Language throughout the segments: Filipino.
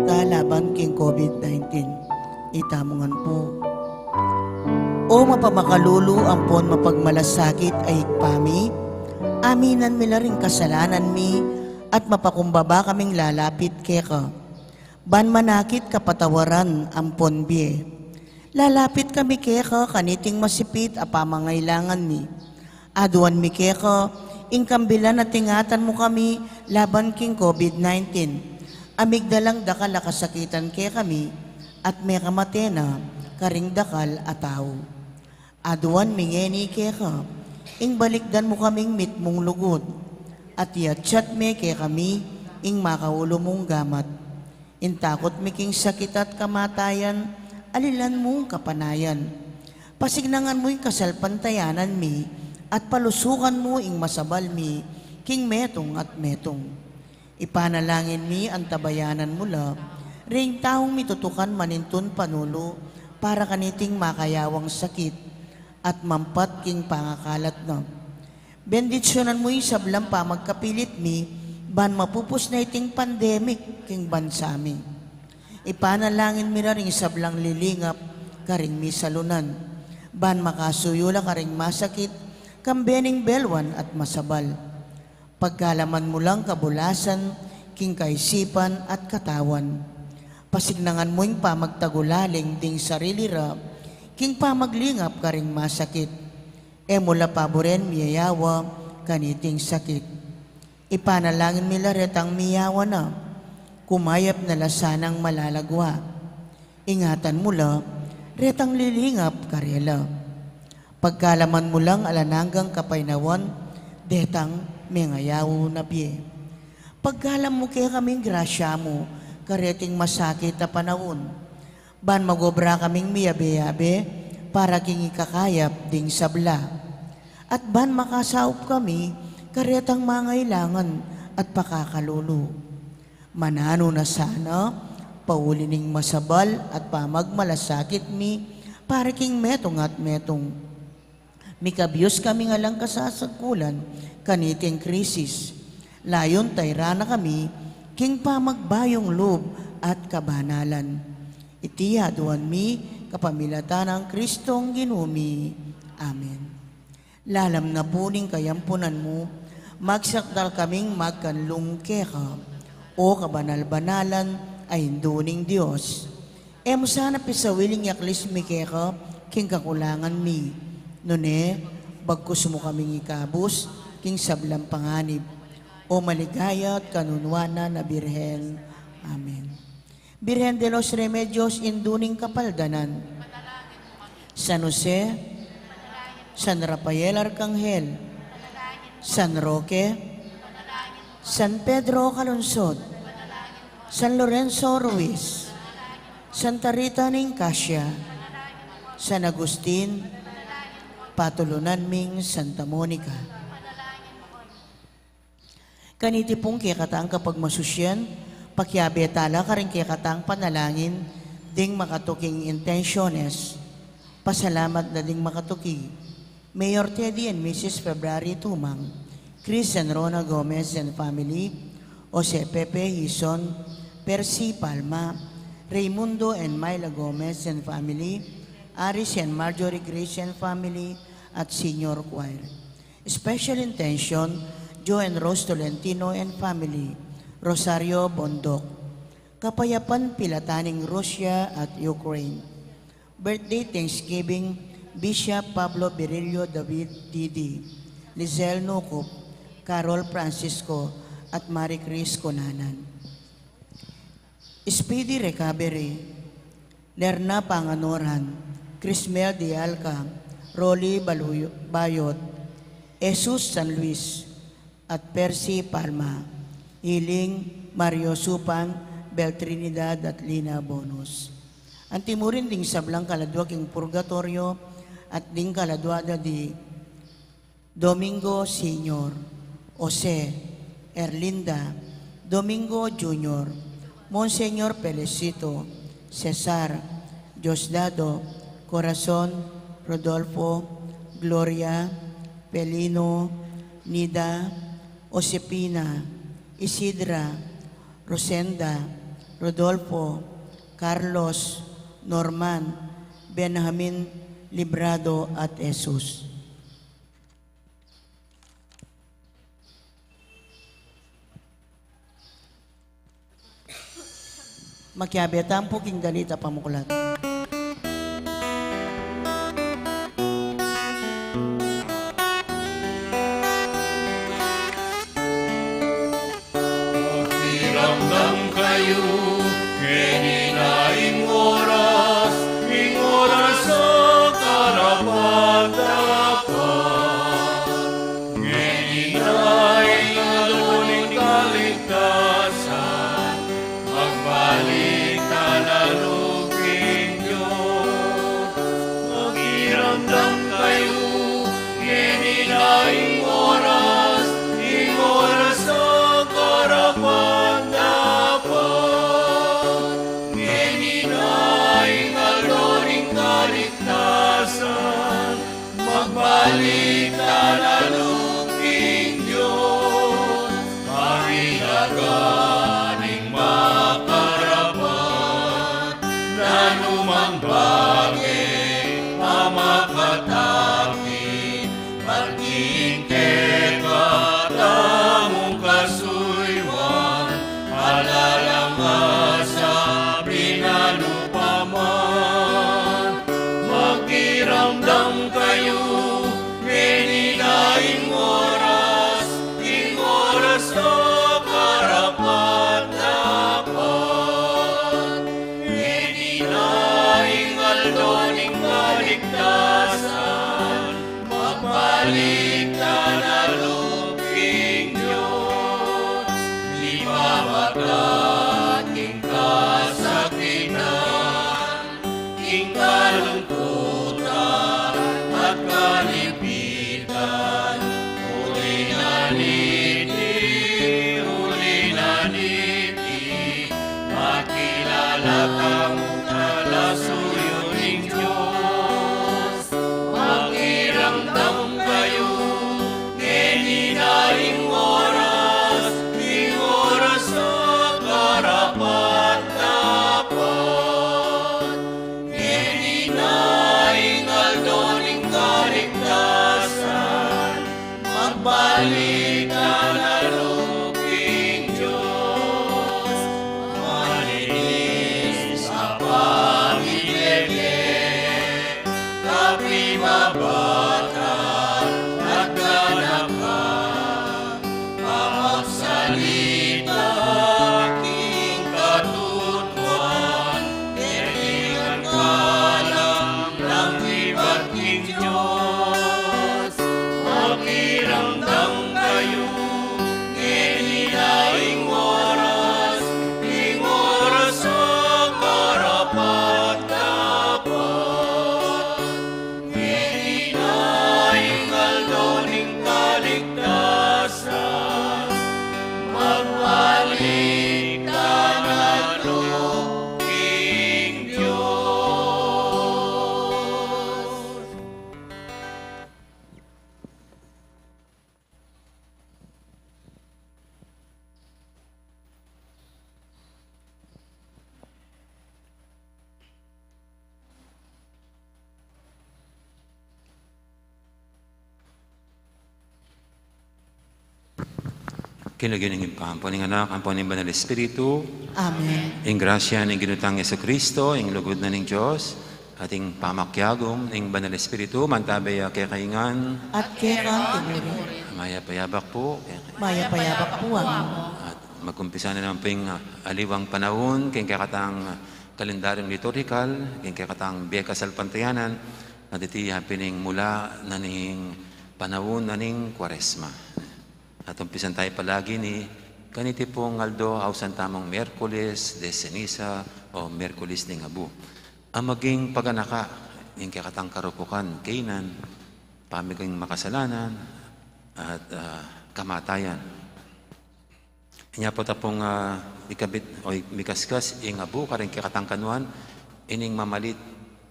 kalaban king COVID-19. Itamongan po. O mapamakalulu ampon mapagmalasakit ay ikpami, aminan mi ring kasalanan mi, at mapakumbaba kaming lalapit keka. Ban manakit kapatawaran ampon biye. Lalapit kami keka kaniting masipit a pamangailangan mi. Aduan mi keka, ingkambilan at tingatan mo kami laban king COVID-19. Amigdalang dakal akasakitan kaya kami at may kamatena karing dakal ataw. Aduan mingeni kaya ka, ing balikdan mo kaming mitmong lugod at yatsyat me kaya kami ing makaulo mong gamat. Intakot mi king sakit at kamatayan, alilan mong kapanayan. Pasignangan mo ing kasalpantayanan mi at palusukan mo ing masabal mi king metong at metong. Ipanalangin mi ang tabayanan mula, ring taong mitutukan manintun panulo, para kaniting makayawang sakit, at mampat king pangakalat na. Benditsyonan mo yung sablang pa magkapilit mi, ban mapupus na iting pandemic king bansa mi. Ipanalangin mi na ring sablang lilingap, karing mi salunan, ban makasuyula karing masakit, kambening belwan at masabal. Pagkalaman mo lang kabulasan, king kaisipan at katawan. Pasignangan mo yung pamagtagulaling ding sarili ra, king pamaglingap karing masakit. E mula paboren miyayawa kaniting sakit. Ipanalangin nila retang miyawa na, kumayap na lasanang malalagwa. Ingatan mula, retang lilingap karela. Pagkalaman mo lang alananggang kapaynawan, detang mengayaw na biye. Pagkalam mo kaya kaming grasya mo, kareting masakit na panahon. Ban magobra kaming miyabe-yabe, para king ikakayap ding sabla. At ban makasaup kami, karetang mangailangan at pakakalulu. Manano na sana, paulining masabal at pamagmalasakit mi, para king metong at metong. Mikabyos kami nga lang kasasagkulan, kaniting krisis. Layon tayrana kami, king pamagbayong loob at kabanalan. Itiyaduan mi, kapamilatan ng Kristong ginumi. Amen. Lalam na puning kayampunan mo, magsakdal kaming magkanlong keka, o kabanal-banalan ay hinduning Diyos. E mo sana pisawiling yaklis mi keka, king kakulangan mi. Nune, bagkus mo kaming ikabus, king sablang panganib, o maligaya at kanunwana na Birhen. Amen. Birhen de los Remedios, induning kapaldanan. San Jose, San Rafael Arcangel, San Roque, San Pedro Calungsod, San Lorenzo Ruiz, Santa Rita Nicasio, San Agustin, patulunan ming Santa Monica. Kaniti pong kikatang kapag masusyan, pakyabe tala ka rin kikatang panalangin, ding makatuking intensyones, pasalamat na ding makatuki. Mayor Teddy and Mrs. February Tumang, Chris and Rona Gomez and family, Jose Pepe Hison, Percy Palma, Raimundo and Myla Gomez and family, Aris and Marjorie Grace and family, at Senior Choir. Special intention, Joe and Rose Tolentino and family, Rosario Bondok. Kapayapan Pilataning Russia at Ukraine. Birthday Thanksgiving, Bishop Pablo Virilio David D.D., Lizelle Nukup, Carol Francisco, at Marie Chris Conanan. Speedy Recovery, Lerna Panganoran, Crismel de Alca, Rolly Bayot, Jesus San Luis, at Percy Palma, Hiling Mario Supan, Beltrinidad at Lina Bonus. Antimurin ding sablang kaladwa king purgatorio at ding kaladwada di Domingo Senior, Jose, Erlinda, Domingo Jr., Monseñor Pelecito, Cesar, Diosdado, Corazon, Rodolfo, Gloria, Pelino, Nida, Osepina, Isidra, Rosenda, Rodolfo, Carlos, Norman, Benjamin Librado at Jesus. Makiabetan po king dalita pamukulat. Ramdam kayo, keninaing oras sa karapat-dapat. Keninaing aluning kaligtasan, magbalik ka na luping Diyos. Maghiramdam kayo, keninaing oras sa karapat. Magbalik ka na luping Diyos, karinaгаning makarapat, na numang bagay amakatapit, pagkingke ka tamong kasuywan, halalang asa pinalupaman. Magkiramdam kayo, keninaing oras sa karapat-dapat. Keninaing aldoning kaligtasan, magbalik ka na luping Diyos. Di mabagat king kasakitan, king kalungkutan at kalipitan. Huli na niti, makilala kang kalasuyo ng Diyos. Maghiramdam kayo, keninaing oras sa karapat-dapat. Keninaing aldoning kaligtasan, magbalik ka na luping Diyos. Malinis sa pamilya, kapi mabata at ganapan, pamagsalita king katutuan, kailangan ka lang ng iba't king Diyos. Maghiramdam kayo, keninaing oras sa karapat-dapat. Keninaing aldoning kaligtasan, magbalik ka na luping Diyos. Kinagin ng kampo ng anak, ang ng Banal Espiritu, Amen. ang grasya ng ginutang Yesu Kristo, ang lugod na ng Diyos, ating pamakyagom ng Banal Espiritu, mantabay kay kaingan, At kekang tinuri, maya payabak po, maya payabak po ang at magkumpisa na naman po yung aliwang panahon, kaya kakatang kalendaryong liturgical, kaya kakatang Biyeka Salpantayanan, na diti happening mula na ning panahon na ning Kwaresma. At umpisan tayo palagi ni kaniti pong Aldo hausan tamang Merkulis de Ceniza o Merkulis ng Abu. Ang maging paganaka, yung kakatang karupukan, kainan, pamiging makasalanan, at kamatayan. Inya po tapong ikabit o mikaskas, ing Abu, karing kakatang kanuan, ining mamalit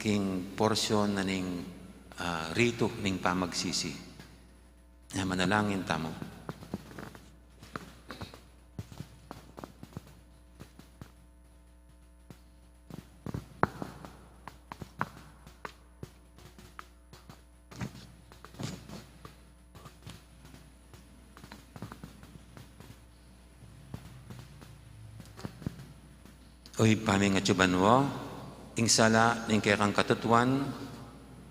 king porsyon na ning rito ning pamagsisi. Manalangin tamo. Uy, paming at yubanwa, ing sala, ing kaya kang katutuan,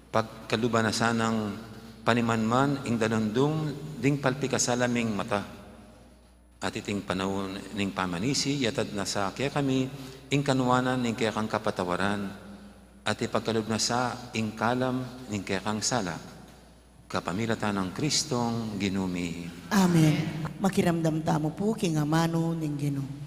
pagkaluba na sanang panimanman, ing dalundong, ding palpikasalaming mata. At iting panahon ning pamanisi, yatad na sa kaya kami, ing kanuwanan, ing kaya kang kapatawaran, at ipagkalub na sa ing kalam, ing kaya kang sala. Kapamilatan ng Kristong ginumi. Amen. Makiramdam tamo po king amano ning Ginoo.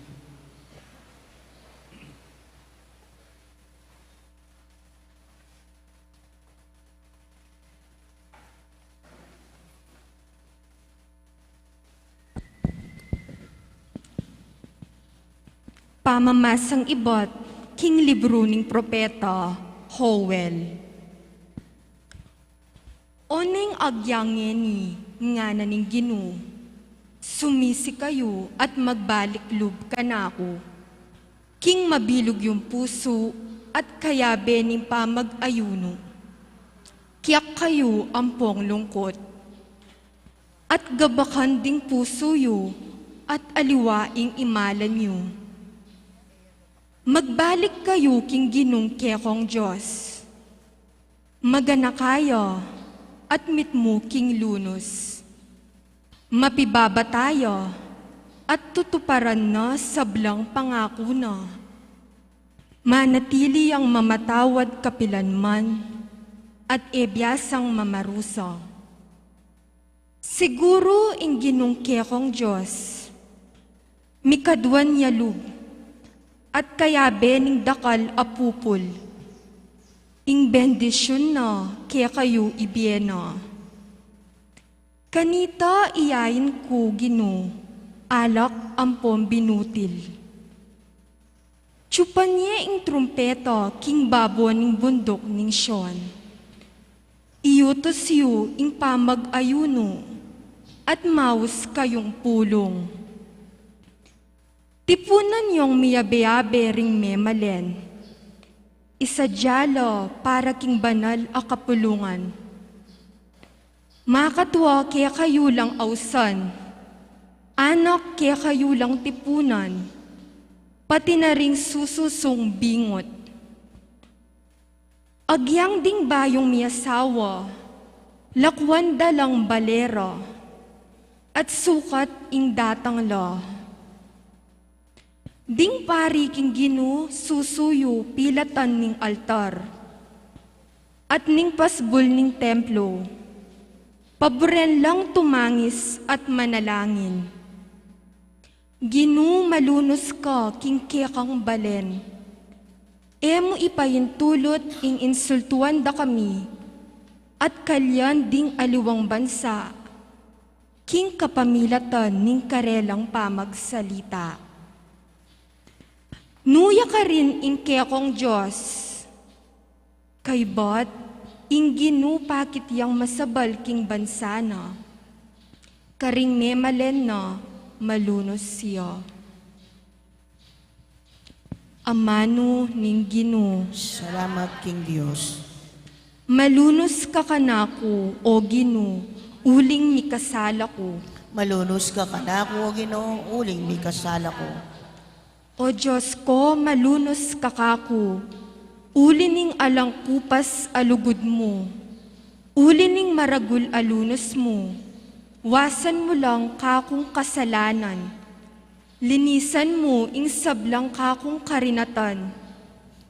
Pamamasang ibot, king libro ning propeta, Howell. Oneng agyangin ni nga na ning Ginoo, sumisi kayo at magbalik lub kanako. King mabilog yung puso at kayabe ning pamag-ayuno. Kiyak kayo ampong lungkot. At gabakan ding puso yo at aliwaing imalan yo. Magbalik kayo king Ginong kekong Diyos. Magana kayo at mitmo king lunos. Mapibaba tayo at tutuparan na sablang pangako na. Manatili ang mamatawad kapilanman at ebyasang mamarusa. Siguro ing Ginong kekong Diyos, mikadwan yalug, at kaya bening dakal apupul. Ing bendisyon na kaya kayo ibiyena. Kanita iyayin ko Ginoo, alak ampom binutil. Tsupan niya ing trumpeta king babo ning bundok ning Sion. Iyutos yu ing pamag-ayuno at maus kayong pulong. Tipunan yung miyabe-yabe ring memalen. Isadyalo para king banal a kapulungan. Makatwa kaya kayo lang ausan. Anak kaya kayo lang tipunan. Pati na ring sususong bingot. Agyang ding bayong miyasawa. Lakwan dalang balera. At sukat ing datang la. Ding pari king Ginoo susuyo pilatan ning altar at ning pasbul ning templo. Paboren lang tumangis at manalangin. Ginoo malunos ka king kekang balen. Emo ipayintulot ing insultuan da kami at kalyan ding aliwang bansa. King kapamilatan ning karelang pamagsalita. Nuya ka rin ing kekong Diyos. Kay bat, ing Ginoo pakit yang masabal king bansana. Karing memalen na malunos siya. Amano ning Ginoo. Salamat king Dios. Malunos ka kanako, o Ginoo, uling mikasala ko. Malunos ka kanako, Ginoo, uling mi kasala ko. O Diyos ko, malunos kakako, ulining alang kupas alugod mo, ulining maragul alunos mo, wasan mo lang kakong kasalanan, linisan mo ing sablang kakong karinatan,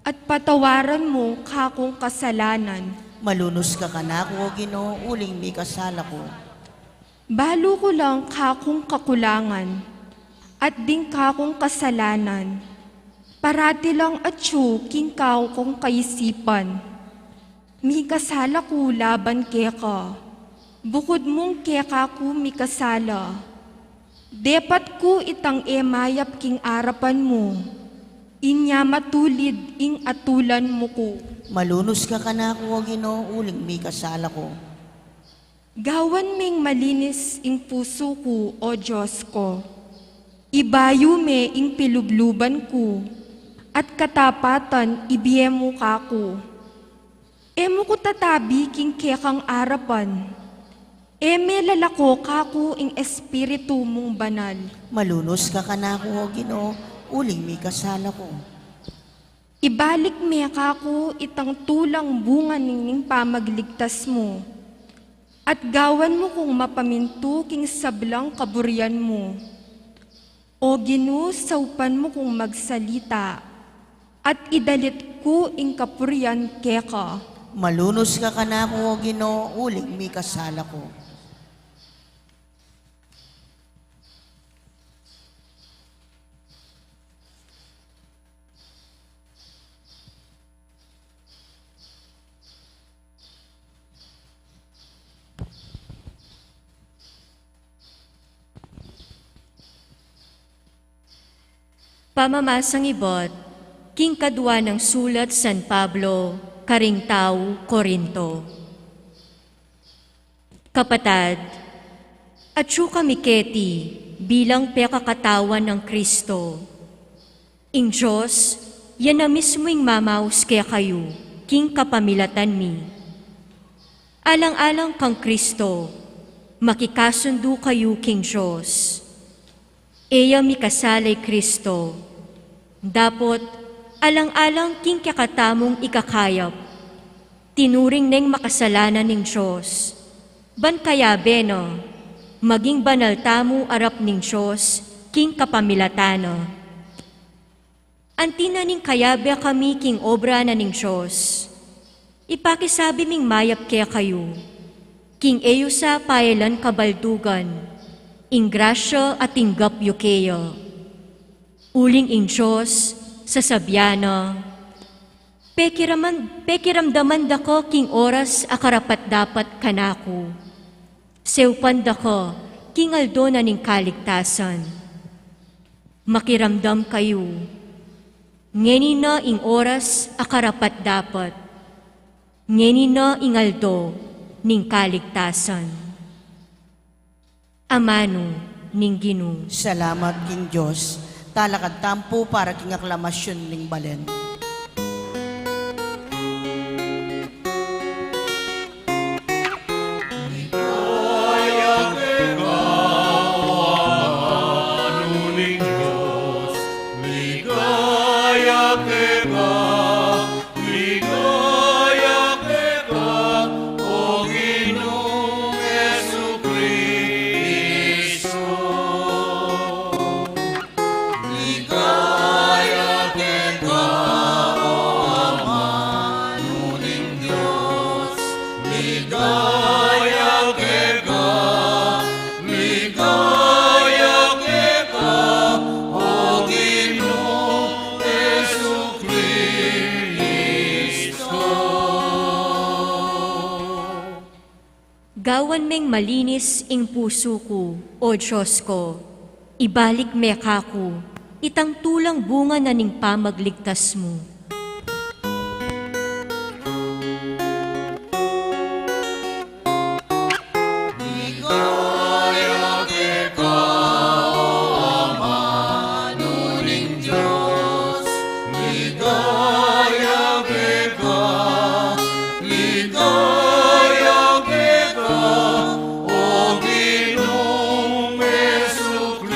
at patawaran mo kakong kasalanan. Malunos ka kanako, Ginoo, uling mi kasala ko. Balo ko lang kakong kakulangan, at ding kakong kasalanan, parati lang atyo king kong kaisipan. Mikasala ko laban keka, bukod mong keka ko mikasala. Depat ko itang emayap king arapan mo, inya matulid ing atulan mo ko. Malunos ka kanako, Ginoo, uling mi kasala ko. Gawan ming malinis ing puso ko, o Diyos ko. Ibayo me ing pilubluban ko, at katapatan ibiyemo kako. Emo ko tatabi king kekang arapan, eme lalako kako ing espiritu mong banal. Malunos ka kanako, Ginoo, uling mi kasala ko. Ibalik meka ko itang tulang bunga ning pamagligtas mo. At gawan mo kung mapaminto king sablang kaburian mo. O Ginoo, saupan mo kung magsalita. At idalit ko ing kapurian keka. Malunos ka kanako, O Ginoo, ulig mi kasala ko. Pamamasang ibot, king kadwa ng sulat San Pablo, Karingtao, Corinto. Kapatad, at kami keti bilang pekakatawan ng Kristo. Ing Diyos, yan na mismo'y mamaus kaya kayo, king kapamilatan mi. Alang-alang kang Kristo, makikasundo kayo king Diyos. Eya mi kasalay Kristo, dapot alang-alang king kakatamong ikakayap, tinuring neng makasalanan ng Diyos. Ban kaya beno, maging banal tamo arap ning Diyos, king kapamilatano. Antina ning kayabe kami king obra na ning Diyos. Ipakisabi ming mayap kaya kayo, king eyo sa paelan kabaldugan, ing grasya at inggap yukeyo. Uling ing Diyos, sasabyano, pekiramdaman dako king oras akarapat dapat kanako. Seupan dako king aldo na ning kaligtasan. Makiramdam kayo, ngeni na ing oras akarapat dapat. Ngeni na ing aldo ning kaligtasan. Amano ning Ginoo. Salamat king Diyos, talakad tampo para king aklamasyon ning balen. Anuning Diyos, ligaya keka, O Ginoong Jesucristo. Ligaya keka, O Ama, anuning Diyos, ligaya keka, ligaya keka, O Ginoong Jesucristo. Gawan meng malinis ing puso ko, o Diyos ko. Ibalik meka ko, itang tulang bunga na ning pamagligtas mo. Ligaya keka, O Ama, anuning Diyos, ligaya keka, ligaya keka, O Ginoong Jesucristo.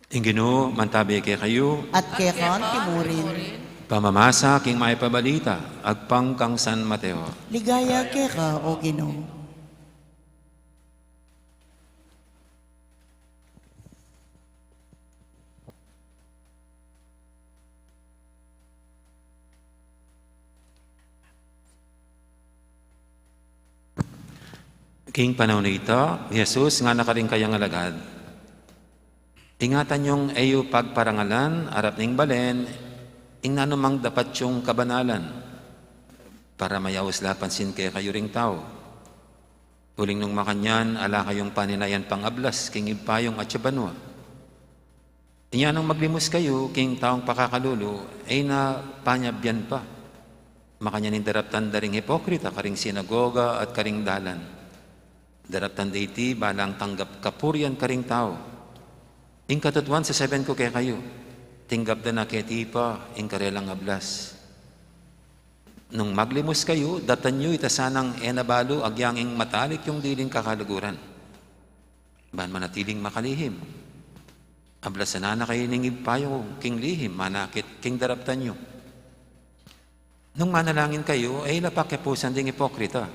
Ing Ginoo, mantabi kay kayo, At kekon timurin, pamamasa king maipabalita, agpang kang San Mateo. ligaya keka, O Ginoo. King panahon na ito, Jesus nga nakaring kayang alagad. Ingatan yung ayo pagparangalan, arap ning balen, ing nanumang dapat yung kabanalan, para mayawas lapansin kaya kayo ring tao. Huling nung makanyan, ala kayong paninayan pangablas, king ipayong at siyabanwa. Inya nung maglimos kayo, king taong pakakalulo, ay na panyabyan pa. Makanyan daraptan daring hipokrita, karing sinagoga at karing dalan. Daraptan deiti, balang tanggap kapurian karing tao. Ing katutwan sa 7 ko kaya kayo, tinggap da na keti pa, ing karelang ablas. Nung maglimos kayo, datan nyo itasanang enabalo, agyanging matalik yung diling kakalaguran. ban manatiling makalihim. Ablasan na kayo ning ipayo, king lihim, manakit, king daraptan nyo. Nung manalangin kayo, ay lapakyapusan ding ipokrita.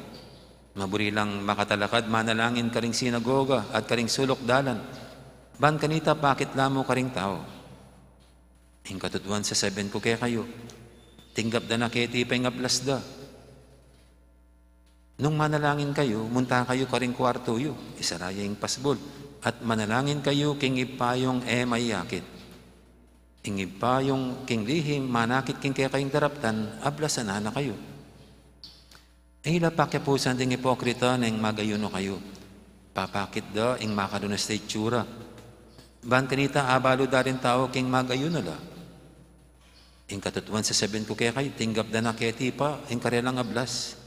Maburi lang makatalakad, manalangin ka ring sinagoga at ka ring sulok dalan. Ban kanita, bakit lamo ka ring tao? Ing katutuan sa 7 ko kaya kayo, tinggap da na keti pa nga plasda. Nung manalangin kayo, munta kayo ka ring kwarto yo, isaraya yung pasbol. At manalangin kayo, king ipayong mayakit. Ing ipayong king lihim, manakit king kaya kayong daraptan, ablasan na kayo. Ay lapakyapusan ding ipokrita na yung magayuno kayo. Papakit da, ing makadunas na itsura. Ban kanita, abalo da rin tao, king magayuno la. Ing katutuan sa 7 ko kaya kayo, tinggap da na keti pa, ing karelang ablas.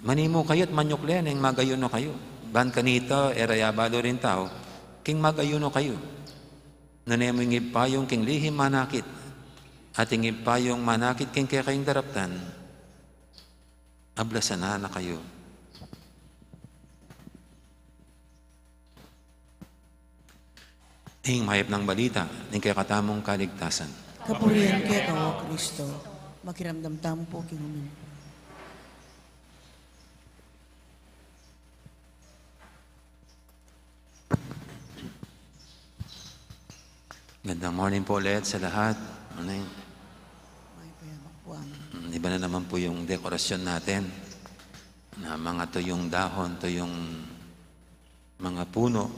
Manimo kayo at manyuklen, ing magayuno kayo. Ban kanita, erayabalo rin tao, king magayuno kayo. Nanemo yung ipayong king lihim manakit, at yung ipayong manakit king kaya kayong daraptan, ablasan na kayo. Ing mahayap ng balita, ning kaya katamong kaligtasan. Kapurihan kaya ka, O Kristo. Makiramdam tamo po, King Umin. Gandang morning po ulit sa lahat. May payamak po amin. Iba na naman po yung dekorasyon natin. Na mga tuyong dahon, tuyong mga puno.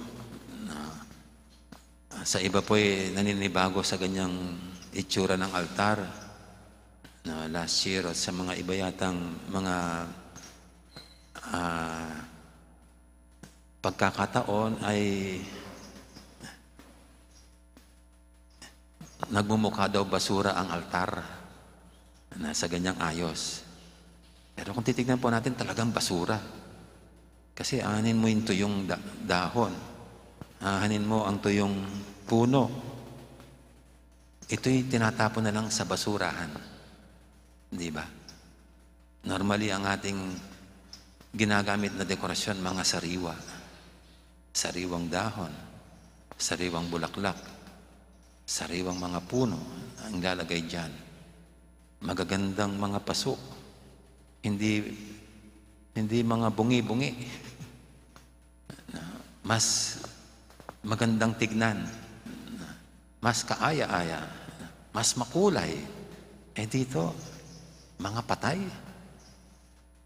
Sa iba po naninibago sa ganyang itsura ng altar. Na last year at sa mga iba yatang mga pagkakataon ay nagmumukha daw basura ang altar na sa ganyang ayos. Pero kung titignan po natin, talagang basura. Kasi ahanin mo yung tuyong dahon. Ahanin mo ang tuyong puno. Ito'y tinatapon na lang sa basurahan. Di ba? Normally, ang ating ginagamit na dekorasyon, mga sariwa. Sariwang dahon. Sariwang bulaklak. Sariwang mga puno ang lalagay dyan. Magagandang mga pasok. Hindi mga bungi-bungi. Mas magandang tignan. Mas kaaya-aya. Mas makulay. Dito, mga patay.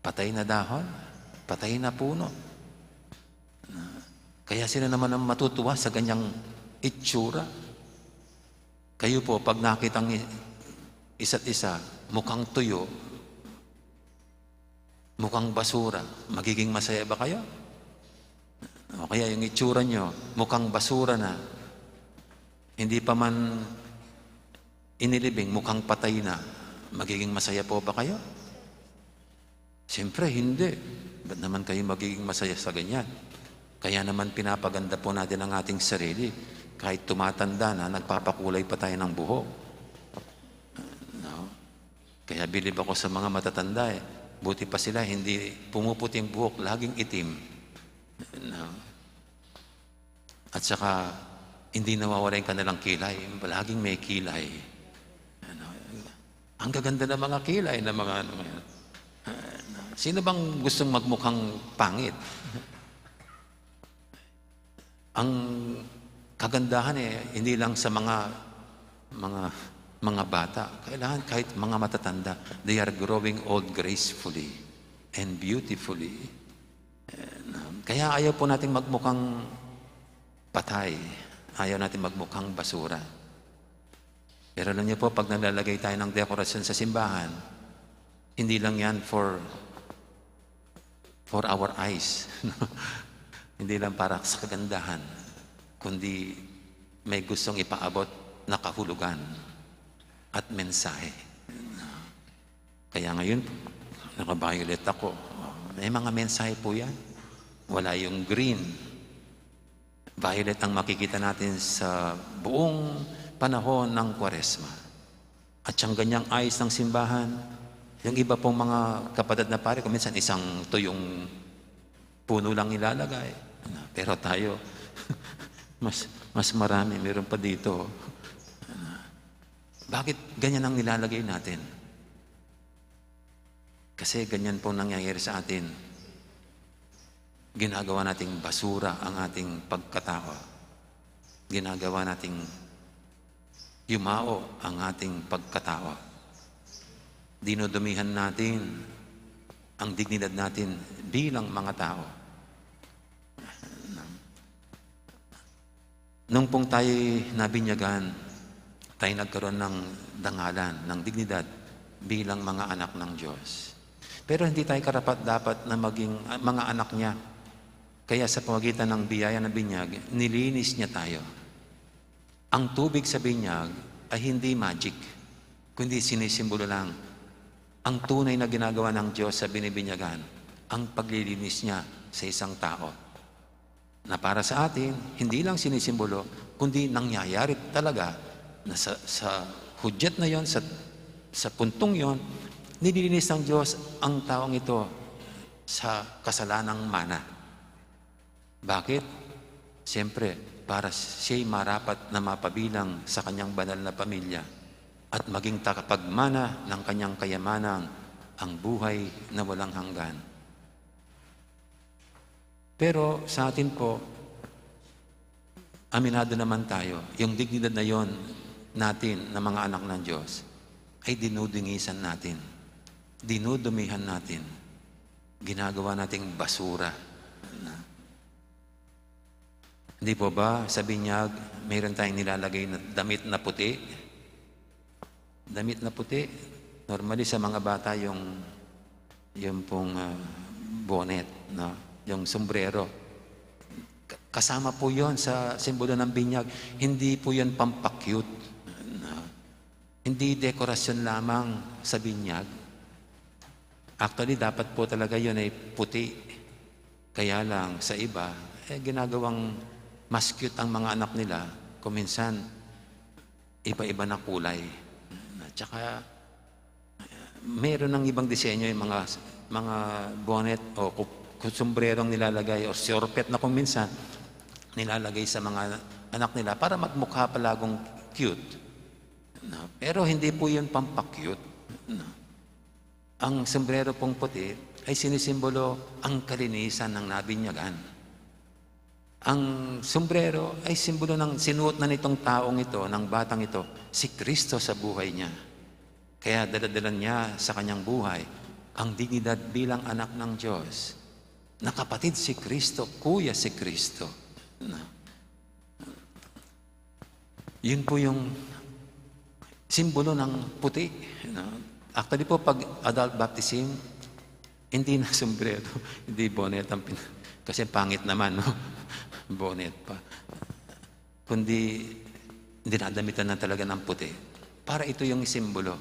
Patay na dahon. Patay na puno. Kaya sila naman ang matutuwa sa ganyang itsura. Kayo po, pag nakitang isa't isa, mukhang tuyo, mukhang basura, magiging masaya ba kayo? O kaya yung itsura nyo, mukhang basura na, hindi pa man inilibing, mukhang patay na, magiging masaya po ba kayo? Siyempre, hindi. Ba't naman kayo magiging masaya sa ganyan? Kaya naman pinapaganda po natin ang ating sarili. Kahit tumatanda na, nagpapakulay pa tayo ng buhok. No? Kaya bilib ako sa mga matatanda eh. Buti pa sila, hindi pumuputi ang buhok, laging itim. No? At saka, hindi nawawala yung kanilang kilay. Laging may kilay. Ano? Ang gaganda ng mga kilay ng mga ano. Sino bang gustong magmukhang pangit? Ang kagandahan hindi lang sa mga bata. Kailangan kahit mga matatanda, they are growing old gracefully and beautifully. Kaya ayaw po natin magmukhang patay. Ayaw natin magmukhang basura. Pero alam niyo po, pag nalalagay tayo ng dekorasyon sa simbahan, hindi lang yan for our eyes. Hindi lang para sa kagandahan, kundi may gustong ipaabot na kahulugan at mensahe. Kaya ngayon, naka-violet ako. May mga mensahe po yan. Wala yung green. Violet ang makikita natin sa buong panahon ng Kwaresma. At siyang ganyang ayos ng simbahan, yung iba pong mga kapatid na pare, kung minsan isang tuyong puno lang ilalagay. Pero tayo, mas marami, meron pa dito. Bakit ganyan ang nilalagay natin? Kasi ganyan po nangyayari sa atin. Ginagawa nating basura ang ating pagkatao. Ginagawa nating yumao ang ating pagkatao. Dinudumihan natin ang dignidad natin bilang mga tao. Nung pong tayo nabinyagan, tayo nagkaroon ng dangalan, ng dignidad bilang mga anak ng Diyos. Pero hindi tayo karapat-dapat na maging mga anak niya. Kaya sa pamagitan ng biyaya ng binyag, nilinis niya tayo. Ang tubig sa binyag ay hindi magic, kundi sinisimbolo lang ang tunay na ginagawa ng Diyos sa binibinyagan, ang paglilinis niya sa isang tao. Na para sa atin, hindi lang sinisimbolo, kundi nangyayari talaga na sa hudyat na yon, sa puntong yon, nililinis ng Diyos ang taong ito sa kasalanang mana. Bakit? Siyempre, para siya'y marapat na mapabilang sa kanyang banal na pamilya at maging takapagmana ng kanyang kayamanan ang buhay na walang hanggan. Pero sa atin po, aminado naman tayo, yung dignidad na yon natin na mga anak ng Diyos ay dinudingisan natin, dinudumihan natin, ginagawa nating basura. Hindi po ba sa binyag, mayroon tayong nilalagay na damit na puti? Damit na puti. Normally sa mga bata yung pong bonnet, no? Yung sombrero. Kasama po yon sa simbolo ng binyag. Hindi po yon pampakyut. No? Hindi dekorasyon lamang sa binyag. Actually, dapat po talaga yon ay puti. Kaya lang sa iba, ginagawang mas cute ang mga anak nila, kung minsan, iba-iba na kulay. At saka, meron ng ibang disenyo yung mga bonnet o sombrerong nilalagay o sorpet na kung minsan, nilalagay sa mga anak nila para magmukha palagong cute. No? Pero hindi po yun pampakyut. No? Ang sombrero pong puti ay sinisimbolo ang kalinisan ng nabinyagan. Ang sombrero ay simbolo ng sinuot na nitong taong ito, ng batang ito, si Kristo sa buhay niya. Kaya daladalan niya sa kanyang buhay ang dignidad bilang anak ng Diyos. Na kapatid si Kristo, kuya si Kristo. Yun po yung simbolo ng puti. Actually po, pag adult baptism, hindi na sombrero, hindi bonnet. Kasi pangit naman, no? Bonnet pa. Kundi dinadamitan na talaga ng puti. Para ito yung simbolo.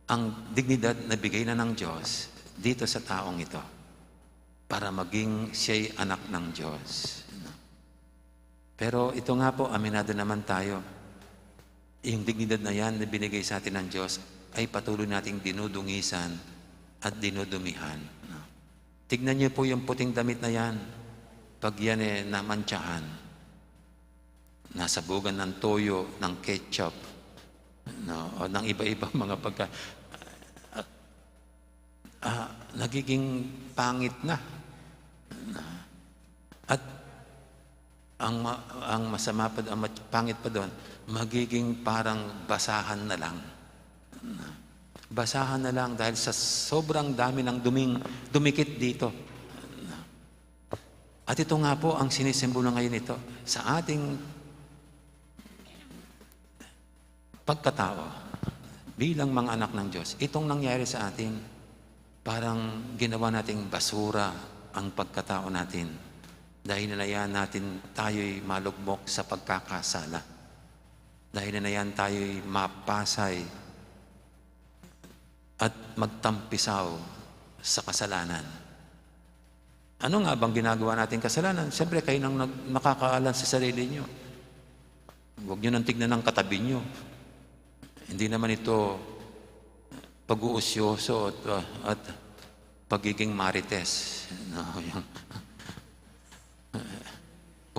Ang dignidad na bigay na ng Diyos dito sa taong ito. Para maging siya'y anak ng Diyos. Pero ito nga po, aminado naman tayo. Yung dignidad na yan na binigay sa atin ng Diyos ay patuloy nating dinudungisan at dinudumihan. Tignan niyo po yung puting damit na yan. Pag yan namantsahan, nasabugan ng toyo, ng ketchup, no, o ng iba-ibang mga nagiging pangit na. At ang masama pa, ang pangit pa doon, magiging parang basahan na lang. Basahan na lang dahil sa sobrang dami ng dumikit dito. At ito nga po ang sinisimbolo ngayon ito sa ating pagkatao bilang mga anak ng Diyos. Itong nangyari sa atin, parang ginawa nating basura ang pagkatao natin dahil nalayan natin tayo'y malugmok sa pagkakasala. Dahil nalayan tayo'y mapasay at magtampisaw sa kasalanan. Ano nga bang ginagawa natin kasalanan? Siyempre, kayo nang nakakaalam sa sarili nyo. Huwag nyo nang tignan ng katabi nyo. Hindi naman ito pag-uusyoso at pagiging marites. No,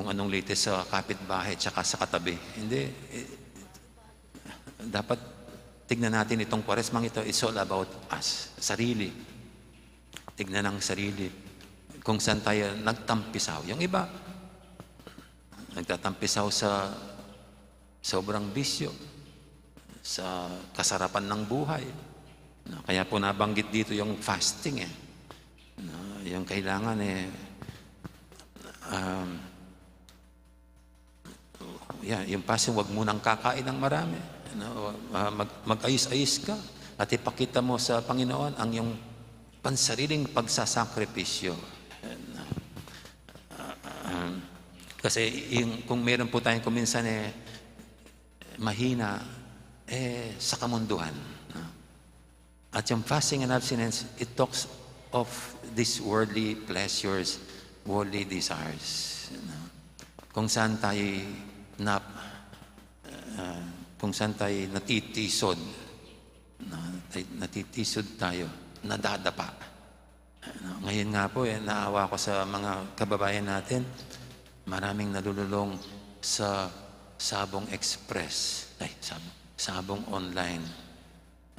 kung anong latest sa kapitbahay tsaka sa katabi. Hindi. Dapat tignan natin itong Kwaresmang ito. It's all about us. Sarili. Tignan ang sarili. Kung saan tayo nagtampisaw. Yung iba, nagtatampisaw sa sobrang bisyo, sa kasarapan ng buhay. Kaya po nabanggit dito yung fasting yung kailangan yung fasting, wag mo nang kakain ng marami. Mag-ayos-ayos ka at ipakita mo sa Panginoon ang iyong pansariling pagsasakripisyo. Kasi kung meron po tayong kuminsan mahina sa kamunduhan. At yung fasting and abstinence, it talks of these worldly pleasures, worldly desires. Kung saan tayo natitisod, tayo, nadadapa. Ngayon nga po, naawa ko sa mga kababayan natin, maraming nalululong sa Sabong Express, Sabong Online,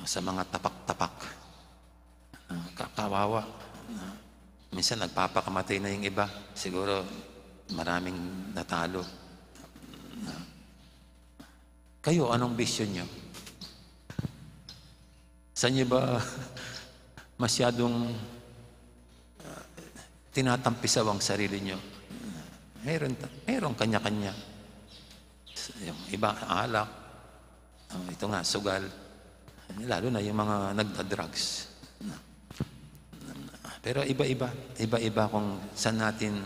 sa mga tapak-tapak. Kawawa. Minsan nagpapakamatay na yung iba. Siguro maraming natalo. Kayo, anong bisyo nyo? Saan nyo ba masyadong tinatampisaw ang sarili nyo? Meron kanya-kanya. Yung iba, alak. Ito nga, sugal. Lalo na yung mga nagda-drugs. Pero iba-iba kung saan natin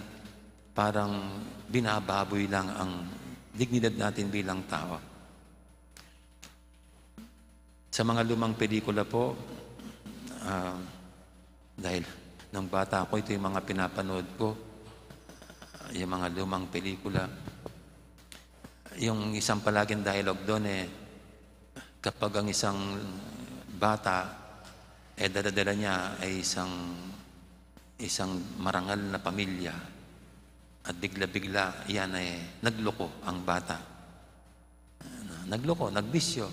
parang binababoy lang ang dignidad natin bilang tao. Sa mga lumang pelikula po, dahil nung bata ako, ito yung mga pinapanood ko, yung mga lumang pelikula. Yung isang palaging dialogue doon kapag ang isang bata dala-dala niya ay isang marangal na pamilya at bigla-bigla yan nagloko ang bata. Nagloko, nagbisyo.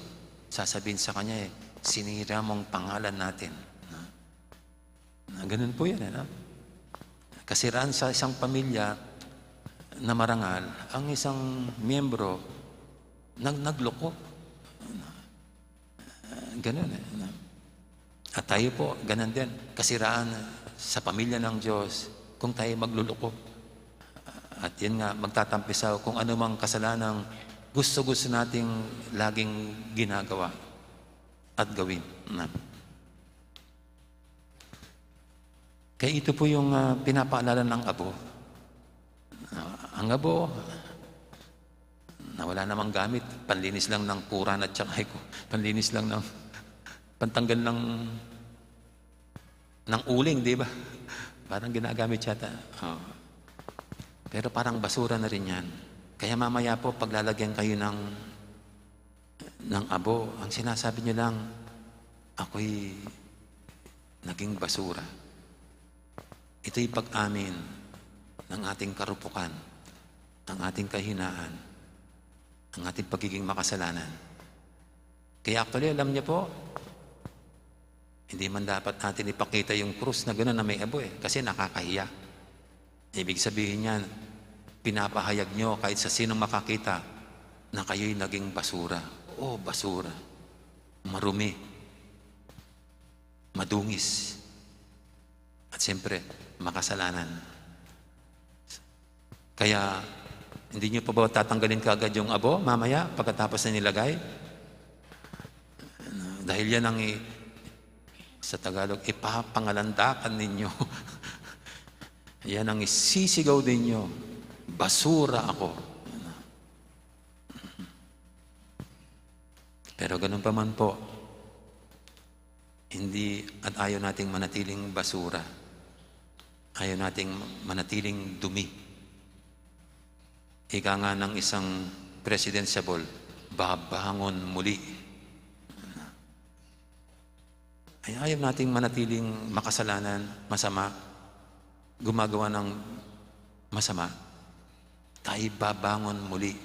Sasabihin sa kanya sinira mong pangalan natin. Ganun po yan. Kasiraan sa isang pamilya na marangal, ang isang miyembro nagloko. Ganun At tayo po, ganun din. Kasiraan sa pamilya ng Diyos kung tayo magluloko. At yan nga, magtatampisaw kung ano mang kasalanang gusto-gusto nating laging ginagawa at gawin. Kaya ito po yung pinapaalala ng abo. Ang abo, na wala namang gamit, panlinis lang ng kuran at tsaka panlinis lang ng pantanggal ng uling, di ba? Parang ginagamit yata. Pero parang basura na rin yan. Kaya mamaya po, paglalagyan kayo ng abo, ang sinasabi nyo lang, ako'y naging basura. Ito'y pag-amin ng ating karupukan, ng ating kahinaan, ang ating pagiging makasalanan. Kaya actually, alam niyo po, hindi man dapat natin ipakita yung krus na gano'n na may abo kasi nakakahiya. Ibig sabihin yan, pinapahayag nyo kahit sa sinong makakita na kayo'y naging basura. Basura. Marumi. Madungis. At siyempre, makasalanan. Kaya, hindi nyo pa ba tatanggalin kaagad yung abo mamaya pagkatapos na nilagay? Dahil yan ang sa Tagalog, ipapangalandakan ninyo. Yan ang isisigaw ninyo. Basura ako. Pero ganun pa man po, hindi at ayaw nating manatiling basura. Ayaw nating manatiling dumi. Ika nga ng isang presidentiable, babangon muli. Ay ayaw nating manatiling makasalanan, masama, gumagawa ng masama. tayo babangon muli.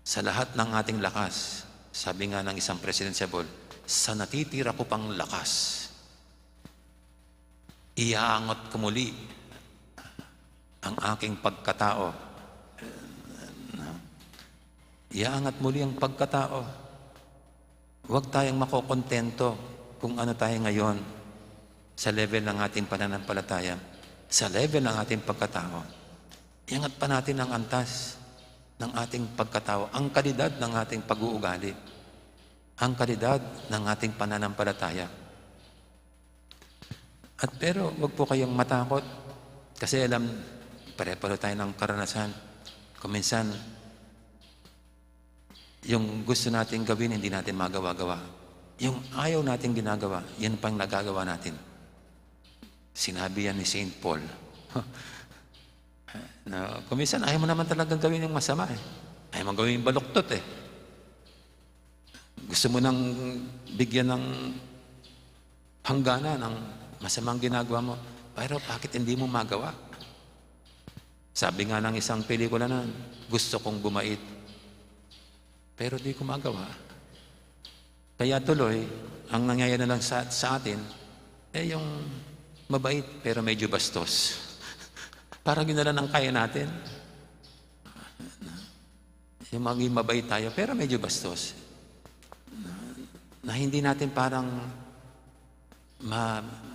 Sa lahat ng ating lakas, sabi nga ng isang presidentiable, sa natitira ko pang lakas, iaangot ko muli ang aking pagkatao. Iaangat muli ang pagkatao. Huwag tayong makokontento kung ano tayo ngayon sa level ng ating pananampalataya, sa level ng ating pagkatao. Iangat pa natin ang antas ng ating pagkatao, ang kalidad ng ating pag-uugali, ang kalidad ng ating pananampalataya. At pero wag po kayong matakot kasi alam, pare-pareho tayo ng karanasan. Kung minsan, yung gusto natin gawin, hindi natin magawa-gawa. Yung ayaw natin ginagawa, yan pang nagagawa natin. Sinabi yan ni St. Paul. Na, kung minsan, ayaw mo naman talagang gawin yung masama eh. Ayaw mo gawin yung baluktot eh. Gusto mo nang bigyan ng hangganan ng masamang ginagawa mo. Pero bakit hindi mo magawa? Sabi nga ng isang pelikula na, gusto kong bumait. Pero di ko magawa. Kaya tuloy, ang nangyayari na lang sa atin, eh yung mabait pero medyo bastos. Parang yun na lang ang kaya natin. Yung maging mabait tayo pero medyo bastos. Na hindi natin parang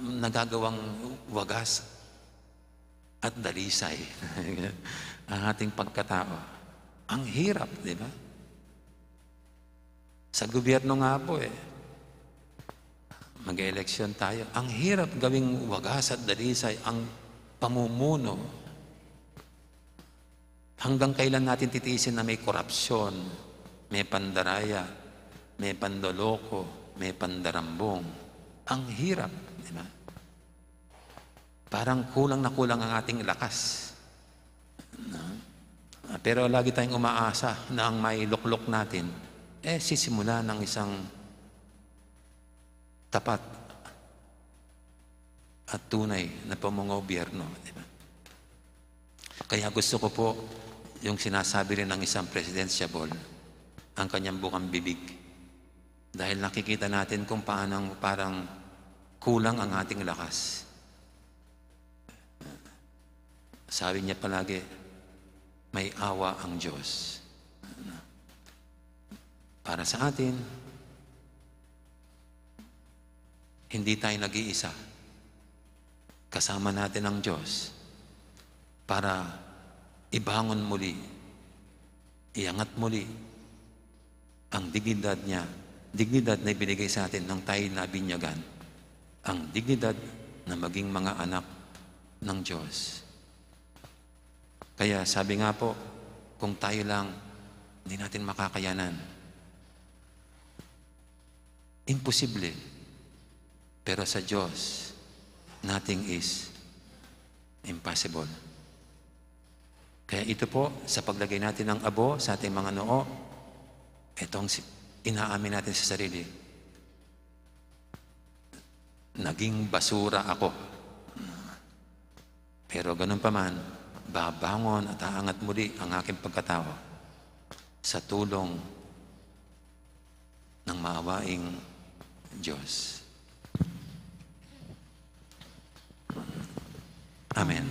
nagagawang wagas at dalisay ang ating pagkatao. Ang hirap, di ba? Sa gobyerno nga po mag-eleksyon tayo. Ang hirap gawing wagas at dalisay ang pamumuno. Hanggang kailan natin titiisin na may korupsyon, may pandaraya, may pandoloko, may pandarambong. Ang hirap, di ba? Parang kulang na kulang ang ating lakas. Pero lagi tayong umaasa na ang may luklok natin sisimula ng isang tapat at tunay na pamungobyerno. Diba? Kaya gusto ko po yung sinasabi rin ng isang presidentiable, ang kanyang bukang bibig. Dahil nakikita natin kung paano parang kulang ang ating lakas. Sabi niya palagi, may awa ang Diyos. Para sa atin, hindi tayo nag-iisa. Kasama natin ang Diyos para ibangon muli, iangat muli ang dignidad niya, dignidad na ibinigay sa atin nang tayo nabinyagan, ang dignidad na maging mga anak ng Diyos. Kaya sabi nga po, kung tayo lang, hindi natin makakayanan. Imposible. Pero sa Diyos, nothing is impossible. Kaya ito po, sa paglagay natin ng abo sa ating mga noo, itong inaamin natin sa sarili. Naging basura ako. Pero ganun pa man, babangon at aangat muli ang aking pagkatao sa tulong ng maawaing Diyos. Amen.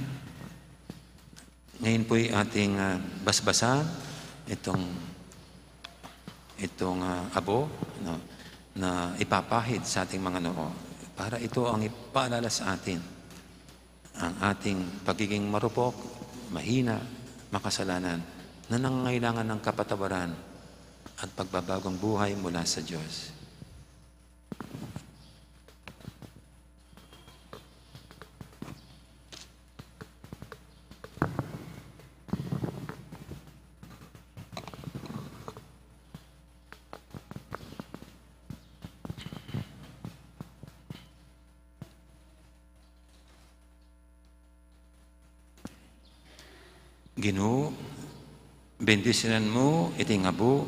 Ngayon po'y ating basbasan itong abo na ipapahid sa ating mga noo para ito ang ipaalala sa atin ang ating pagiging marupok, mahina, makasalanan na nangangailangan ng kapatawaran at pagbabagong buhay mula sa Diyos. Ginoo, bendisyonan mo iting abo,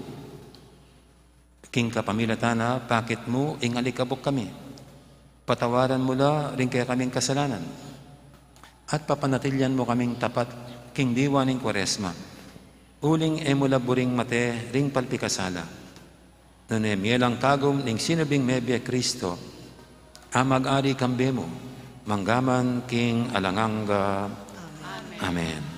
king kapamilatana, pakit mo, ingalikabok kami. Patawaran mo la rin kaya kaming kasalanan. at papanatilyan mo kaming tapat king diwa ning Kwaresma. Uling emula buring mate ring palpikasala. Nune mielang tagom ning sinubing mebya Kristo, amag-ari kambemo, manggaman king alanganga. Amen.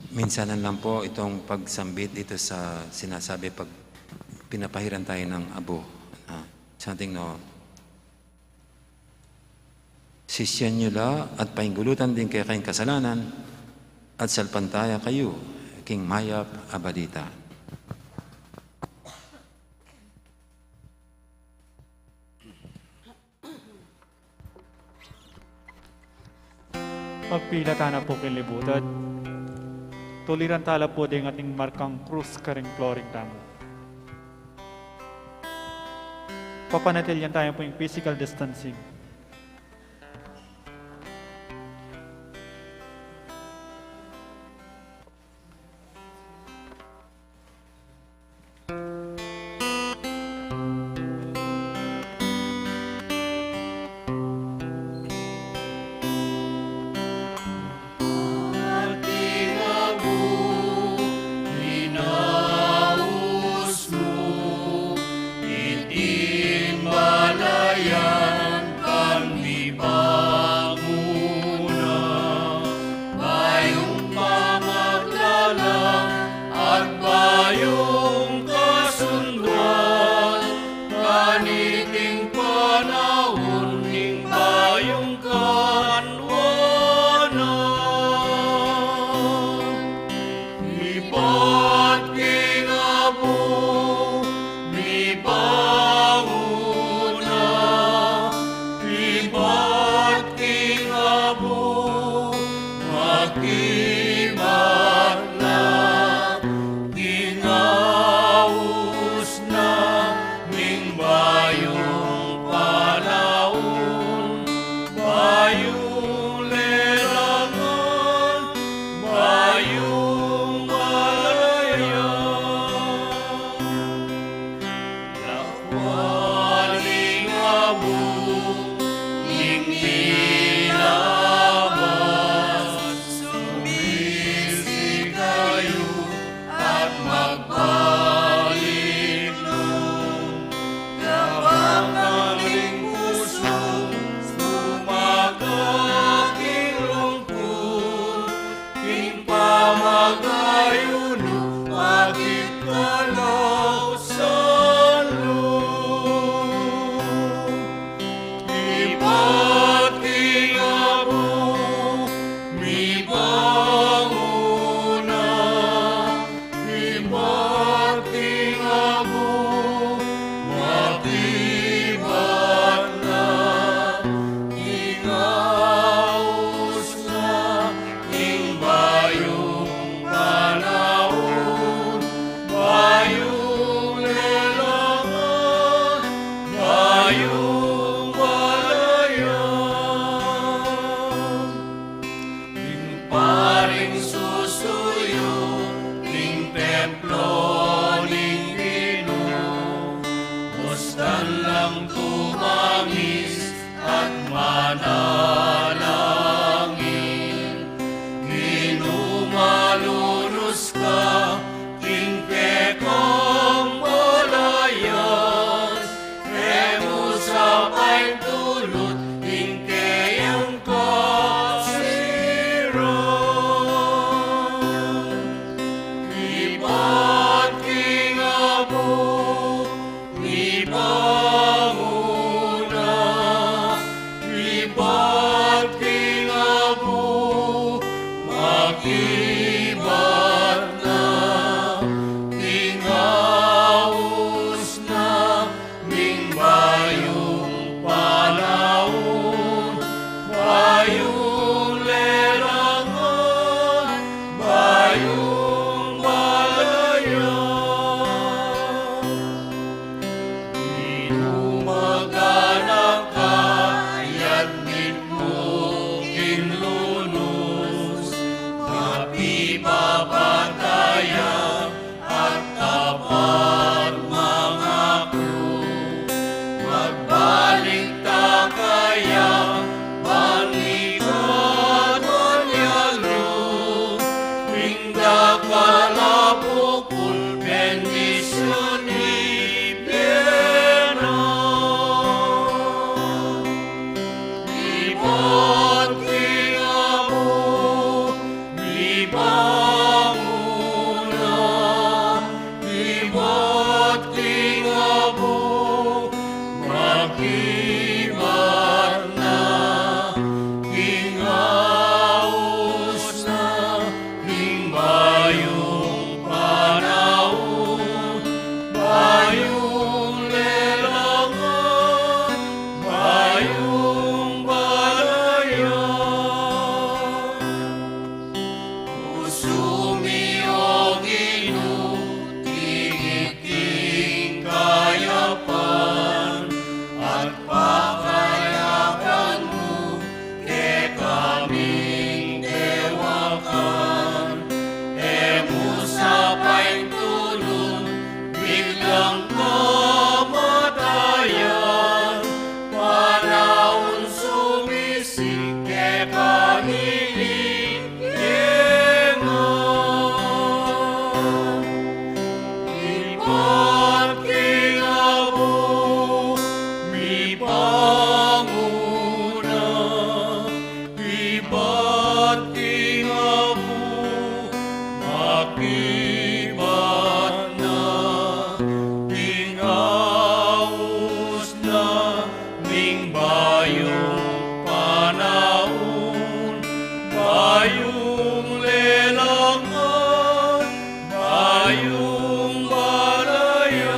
Minsanan lang po itong pagsambit dito sa sinasabi pag pinapahiran tayo ng abo. Something no. Sisyan nyo la at pahinggulutan din kaya kayong kasalanan at salpantaya kayo, King Mayap Abadita. Magpila na po kilibutan. Tuliran tala po din ating markang krus karing kloring tamo. Papanatilyan tayo po yung physical distancing. Hinaus mo, itimbalayan ka manalangin. Ginumalurus ka, tingke kong molayan, emo sa pa'y tulot, tingke yung kasiran. Iba't kingabo, ibanguna, iba't kingabo, makibat na, tingaus na, ning bayong panahon, bayong lerangan, bayong malayan. Inumaganang kayat mo kinlunos, mapibabatayan at tapat mga crew. Magbalik ta kaya, balikan onyalo, pinda kalabukul, bendisyon ibiyena. Iba't kingabo, ibanguna, iba't kingabo, makibat na, kingaus na, ning bayong panahon, bayong lelangan, bayong balayan. Usumi o Ginoo, tigiting kayapan, at pakayapan mo, ke kaming dewakan. Emo sa pa'y tulong, biglang kamatayan, panahon sumisik, ke kahilingan. Iba't kingabo, mipanguna, iba't kingabo, makibat na, tingaus na, ning bayong panahon, bayong lelangan, bayong balayan.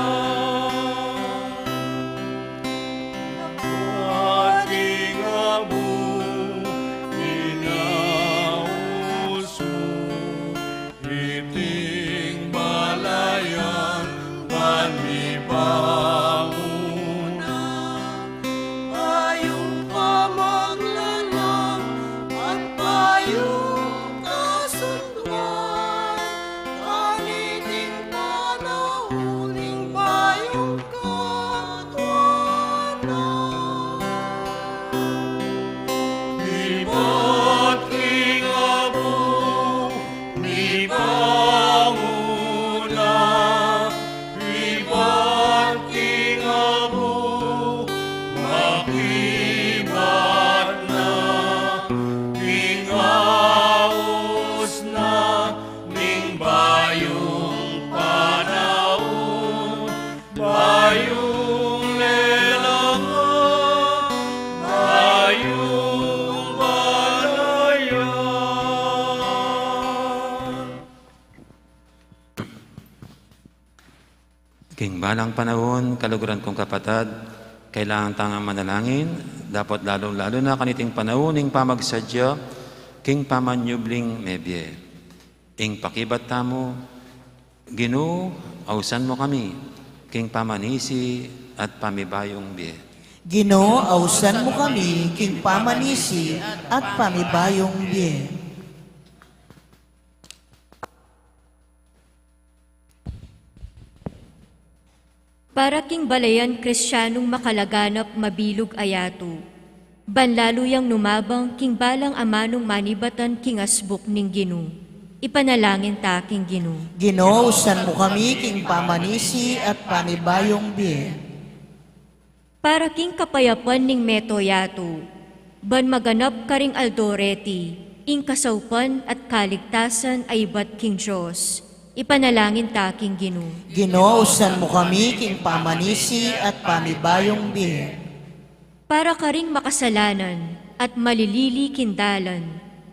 Ating abo, inaus mo, iting balayan, panibanguna. Bayong pamaglalang at bayong kasunduan, kaniting panahuling bayong katuanan. Iba't kingabo, ibanguna, iba't kingabo, makibat na, tingaus na, ning bayong panahon, bayong lelangan, bayong balayan. King balang panahon, kaluguran kong kapatad, kailangan tangang manalangin, dapat lalo-lalo na kaniting panahon, ing pamagsadya, king pamanyubling mebye. Ing pakibat tamo, Ginoo, ausan mo kami, king pamanisi at pamibayong biye. Ginoo, ausan mo kami, king pamanisi at pamibayong biye. Para king balayan Kristiyanong makalaganap mabilog ayato, Banlaluyang numabang king balang amanong manibatan king asbuk ning Ginoo. Ipanalangin ta king Ginoo. Ginoo, usan mo kami king pamanisi at panibayong biye. Para king kapayapan ning metoyato, ban maganap karing aldoreti, ing kasaupan at kaligtasan ay bat king Diyos. Ipanalangin ta king Ginoo. Ginoo, usan mo kami king pamanisi at panibayong biye. Para karing makasalanan at malilili kindalan,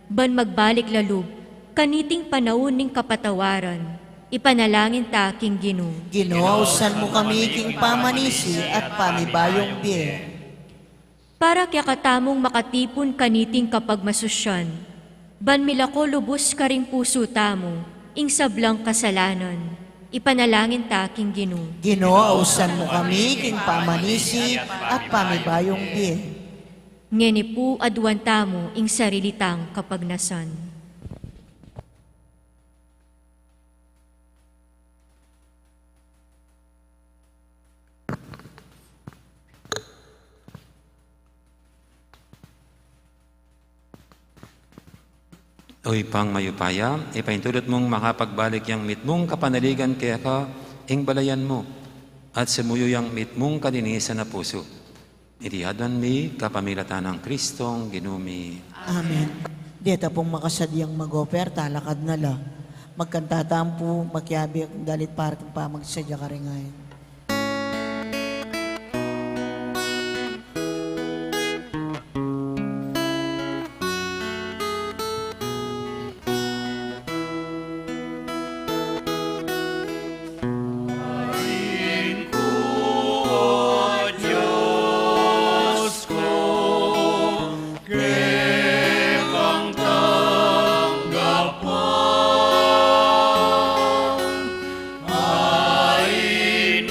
ban magbalik lalub, kaniting panahon ning kapatawaran, ipanalangin ta king Ginoo. Ginoo, usan mo kami king pamanisi at panibayong biye. Para kaya katamong makatipon kaniting kapag masusyan, ban milako lubos karing puso tamo, ing sablang kasalanan, ipanalangin ta king Ginoo. Ginoo, usan mo kami king pamanisi at panibayong biye. Ngeni po adwan tamo ing sarilitang kapagnasan. Oy pang mayupaya, ipaintulot mong makapagbalik yang mitmong kapanaligan kaya ka, ing balayan mo, at sumuyo yang mitmong kalinisan na puso. Itihadan mi kapamilatan ng Kristong ginumi. Amen. Dito pong makasadyang mag-offer, talakad na la. Magkantatampo, makyabi, dalit para kang pamagsadya ka rin ngayon. Ain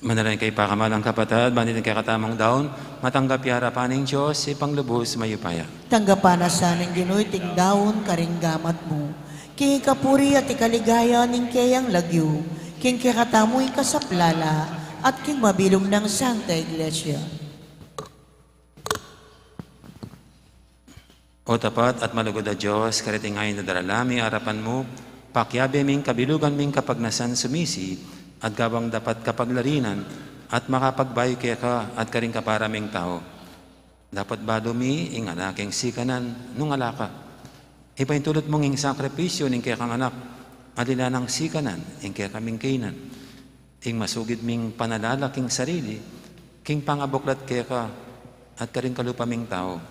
Manalangin kay pakamalang kapatid, banitin kay katamang daon, matanggap yara paning Diyos, ipanglubos mayupaya. Tanggapan na sa ning Ginoy tingdaon karinggamat mo. King kapuri at ikaligaya ning kayang lagyo. King kakatamoy kasaplala at king mabilog ng Santa Iglesia. O tapat at malugod na Diyos, karitingayin na daralami harapan mo, pakyabe ming kabilugan ming kapagnasan sumisi, at gawang dapat kapaglarinan, at makapagbayo kaya ka, at karing kaparaming tao. Dapat ba dumi, ing anaking sikanan, nung alaka. Ipaintulot mong ing sakripisyo, ning kaya kang anak, alila ng sikanan, ing kaya kaming kainan. Ing masugid ming panalalaking sarili, king pangabuklat kaya ka, at karing kalupaming tao.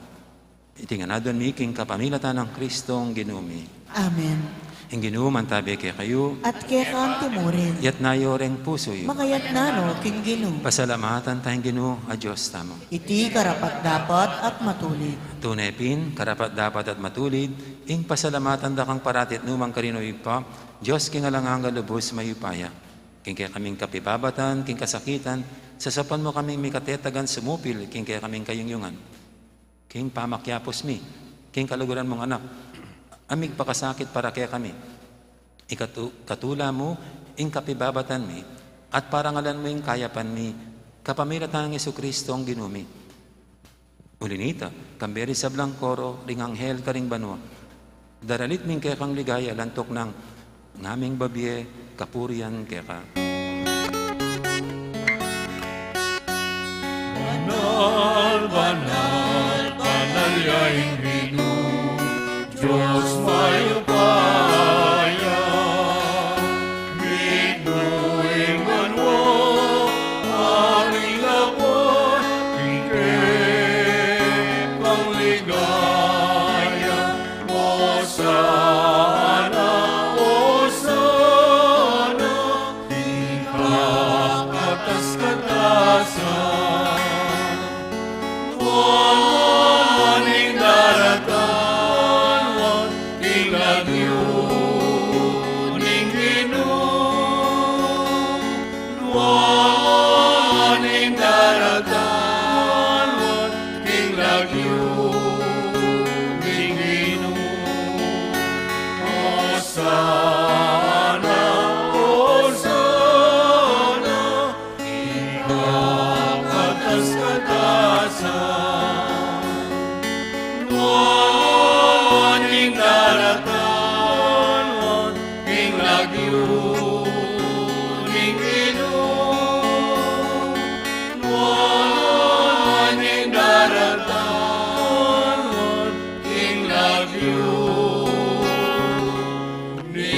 Itinganadon mi king kapamilatan ng Kristong ginumi. Amen. Ing ginuman tabi kaya kayo, At kaya kang timurin. yat nayo reng puso yo. Makayat nano king Gino. Pasalamatan tayong Ginoo, a Diyos tamo. Iti karapat dapat at matulid. Tunay pin, karapat dapat at matulid, ing pasalamatan da kang paratit numang karinoy pa, Diyos king alangang lubos mayupaya. King kaya kaming kapibabatan, king kasakitan, sasapan mo kaming may katetagan sumupil, king kaya kaming kayungyungan. King pamakyapos mi, king kaluguran mong anak, amig pakasakit para kaya kami. Katula mo, ing kapibabatan mi, at parangalan mo ing kayapan mi, kapamilatan ng Jesucristo ang ginumi. Ulinita, kamberi sa Blancoro, ring anghel karing banwa. Daralit ming kaya kang ligaya, lantok ng ngaming babye, kapurian kaya ka. Banal, banal, banal yaing Ginoo, Diyos mayupaya. Bignuing manwo, aring lapot, hingkip ang ligaya. O sana, ikakatas-katasan. Waning daratan, waning lagyo, ning Ginoo. Waning daratan, waning lagyo, ning Ginoo. Hosana, Hosana, ikakatas-katasan. Waning daratan, waning lagyo, ning Ginoo. Waning daratan, waning lagyo, ning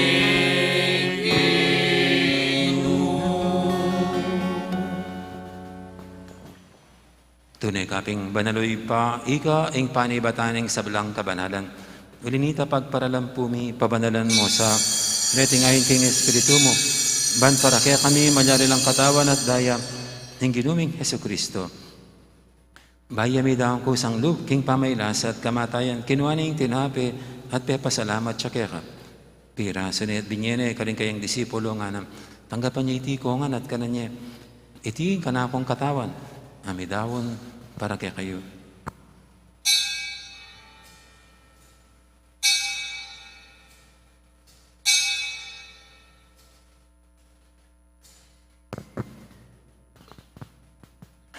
Tunay kaping banaloy pa, ika ing panibataning sablang kabanalan. Ulinita pagparalam pabanalan mo sa retingayin king Espiritu mo. Ban para kaya kami malyari lang katawan at daya ng ginuming Heso Kristo. Baya mi daang kusang loob, king pamaylas at kamatayan, kinuaning tinapi at pepasalamat siya kaya. Pira, sunay at binyene, kaling kayang disipulo nga nam, tanggapan niya iti ko nga at kananya. Iti kanakong katawan, amidawon para kaya kayo.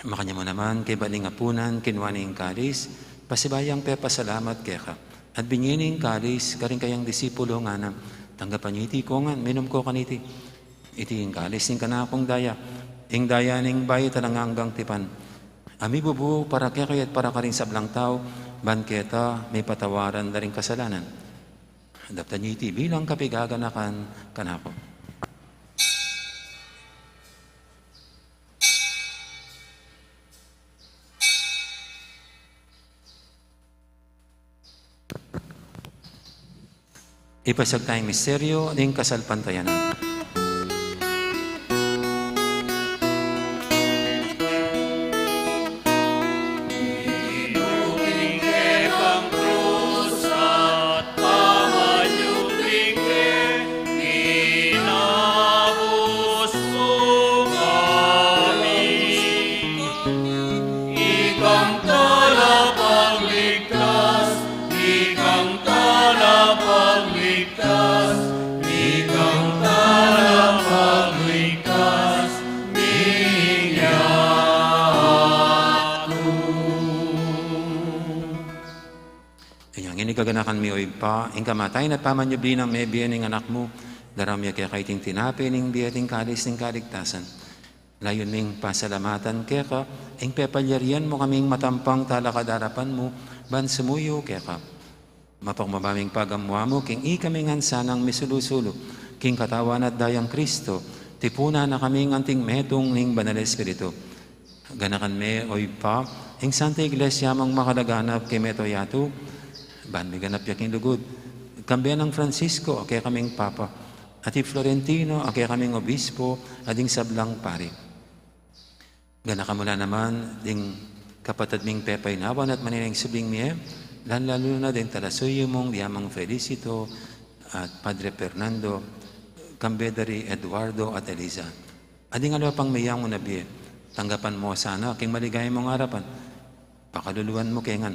Makanya mo naman, kay baling apunan, kinuaning kalis, pasibayang pepasalamat kaya ka. At binyining kalis, karing kayang disipulo nga na, tanggapan niyo iti ko nga, minom ko kaniti. Iti yung kalis, ning kanakong daya, ing daya ning bayi talanganggang tipan. Ami bubu, para kaya kaya't para ka rin sablang tao, banketa, may patawaran na rin kasalanan. Daptan niyo iti bilang kapigaganakan kanako. Ipasag tayong misteryo ng kasalpantayanan. Inabos mo Inyang inigaganakan mi oy pa, ing kamatay na pamanyabli ng may biyan ng anak mo, daramya kaya kaiting tinapi ng biyating kalis ng kaligtasan. Layon ming pasalamatan kaya ka, ing pepalyarian mo kaming matampang talakadarapan mo, ban sumuyo kaya ka. Mapagmamaming pagamwa mo, king ikaming hansanang misulusulo, king katawan at dayang Kristo, tipuna na kaming anting metong ning banal Espiritu. Ganakan me oy pa, ing Santa Iglesia mang makalaganap kay meto yato, ban may ganap yaking lugod. Kambiyan ng Francisco, kaya kaming Papa, at Florentino, kaya kaming Obispo, ading sablang pari. Ganaka mula naman, ding kapatid ming Pepay Nawan at maninang subling miye, lalo na din talasuyo mong Diamang Felicito at Padre Fernando, Kambedari, Eduardo at Eliza. Ading alawa pang mayang mo nabiye, tanggapan mo sana, king maligay mong harapan, pakaluluan mo kengan,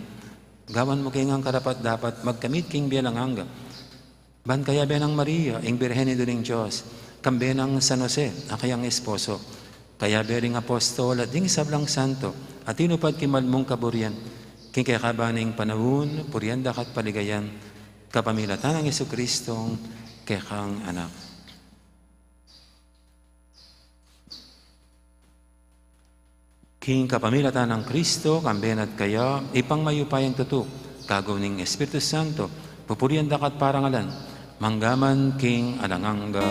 gawan mo kengang karapat dapat magkamit king biyalang hangga. Ban kaya biyan ng Maria, ing Birhen ni Duning Diyos, kambe ng San Jose, akayang esposo, kaya bering apostol at ding sablang santo, at inupad kimal mong kaburian, king kaya kabaning panahon, purianda kat paligayan, kapamilatan ng Jesucristong kekang anak. King kapamilatan ng Kristo, kamben at kaya, ipang mayupayang tutok, kagaw ng Espiritu Santo, pupurian dakat parangalan, manggaman king alanganga.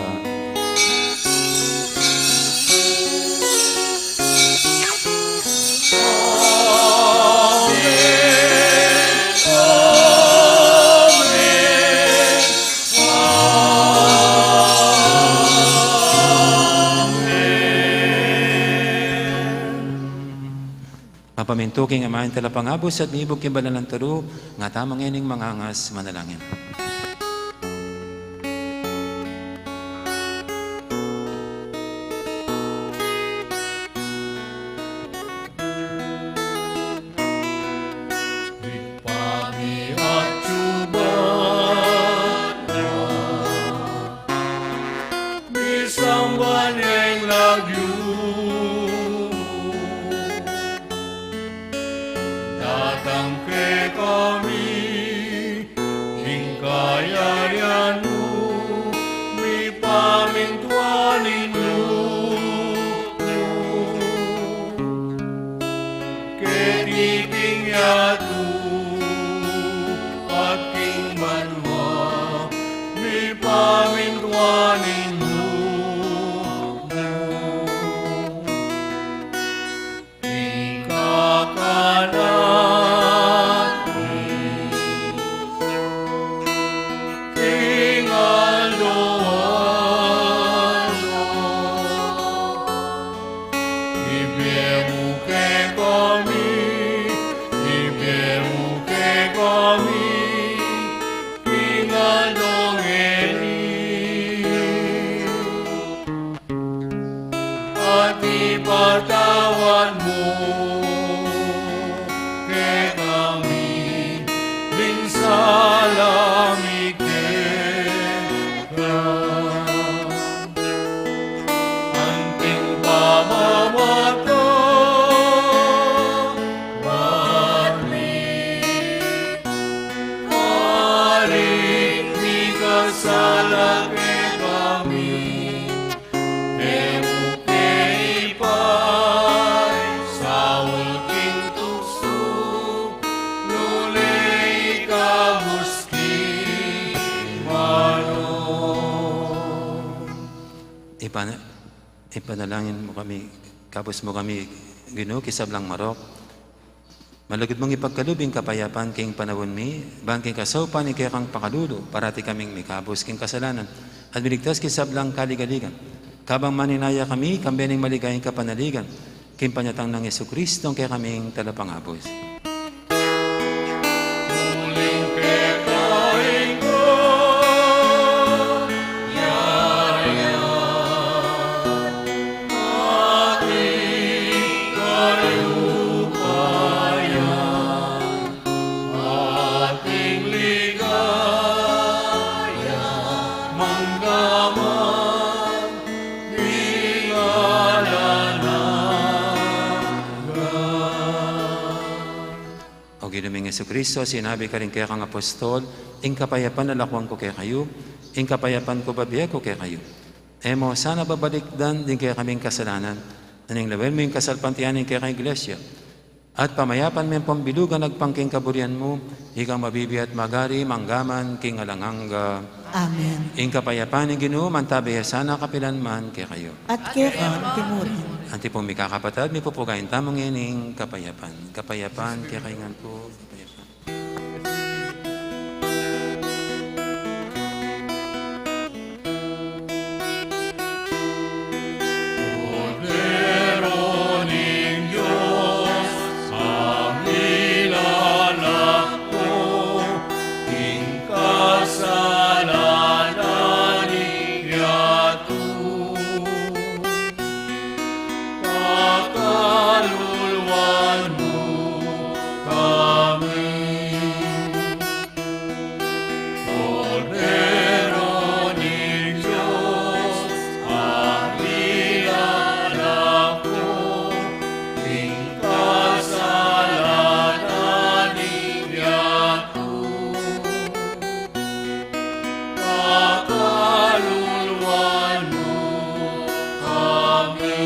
Mapamintuking amahin talapangabos at nibog kimbalan ng taro, nga tamang ining mangangas manalangin. Pami at tuban bisamban ng lagyo datang ke kami hingkayayan mo mi pamintuanin ketiting yatu aking manwa mi pamintuanin Patawad mo kay kami din salamig anting pamamato balik aring di kasalag kay kami Ipanalangin mo kami, kapos mo kami, Ginoo, kisablang marok. Malagod mong ipagkalubing kapayapan king panahon mi, bang king kasopan ni kaya kang pakalulo, parati kaming mikabos king kasalanan, at biligtas kisablang kaligaligan. Kabang maninaya kami, kambening maligayang kapanaligan, king panyatang ng Jesucristo, kaya kaming talapangabos. Kristo, sinabi ka rin kaya kang apostol, ing kapayapan nalakwang ko kaya kayo, ing kapayapan ko babiya ko kaya kayo. Emo, sana babalikdan din kaya kaming kasalanan, naning lawel mo yung kasalpantianin kaya kang iglesia. At pamayapan mo yung pambilugan nagpangking kaburian mo, hikang mabibi at magari, manggaman, king alanganga. Amen. Ing kapayapan ng Ginoo, mantabi sana kapilan man kaya kayo. At kaya ka, timurin. Anti pong may kakapatad, may pupugayin tamang ining kapayapan. Kapayapan, kaya kaingan ko. Kapayapan. Meron Diyos ang nilalak ko, ing kasalanan iyato. Pakaluluan mo kami. Cordero ni Diyos, ang nilalak ko, ing kasalanan iyato. Pakaluluan mo kami.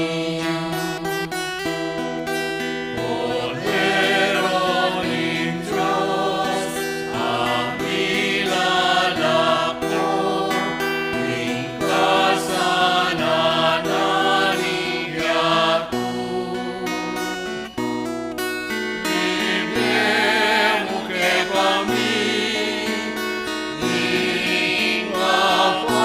Cordero ni Diyos, ang nilalak ko, ing kasalanan iyato. Bibigyan mo kay kami, ing kapayapan.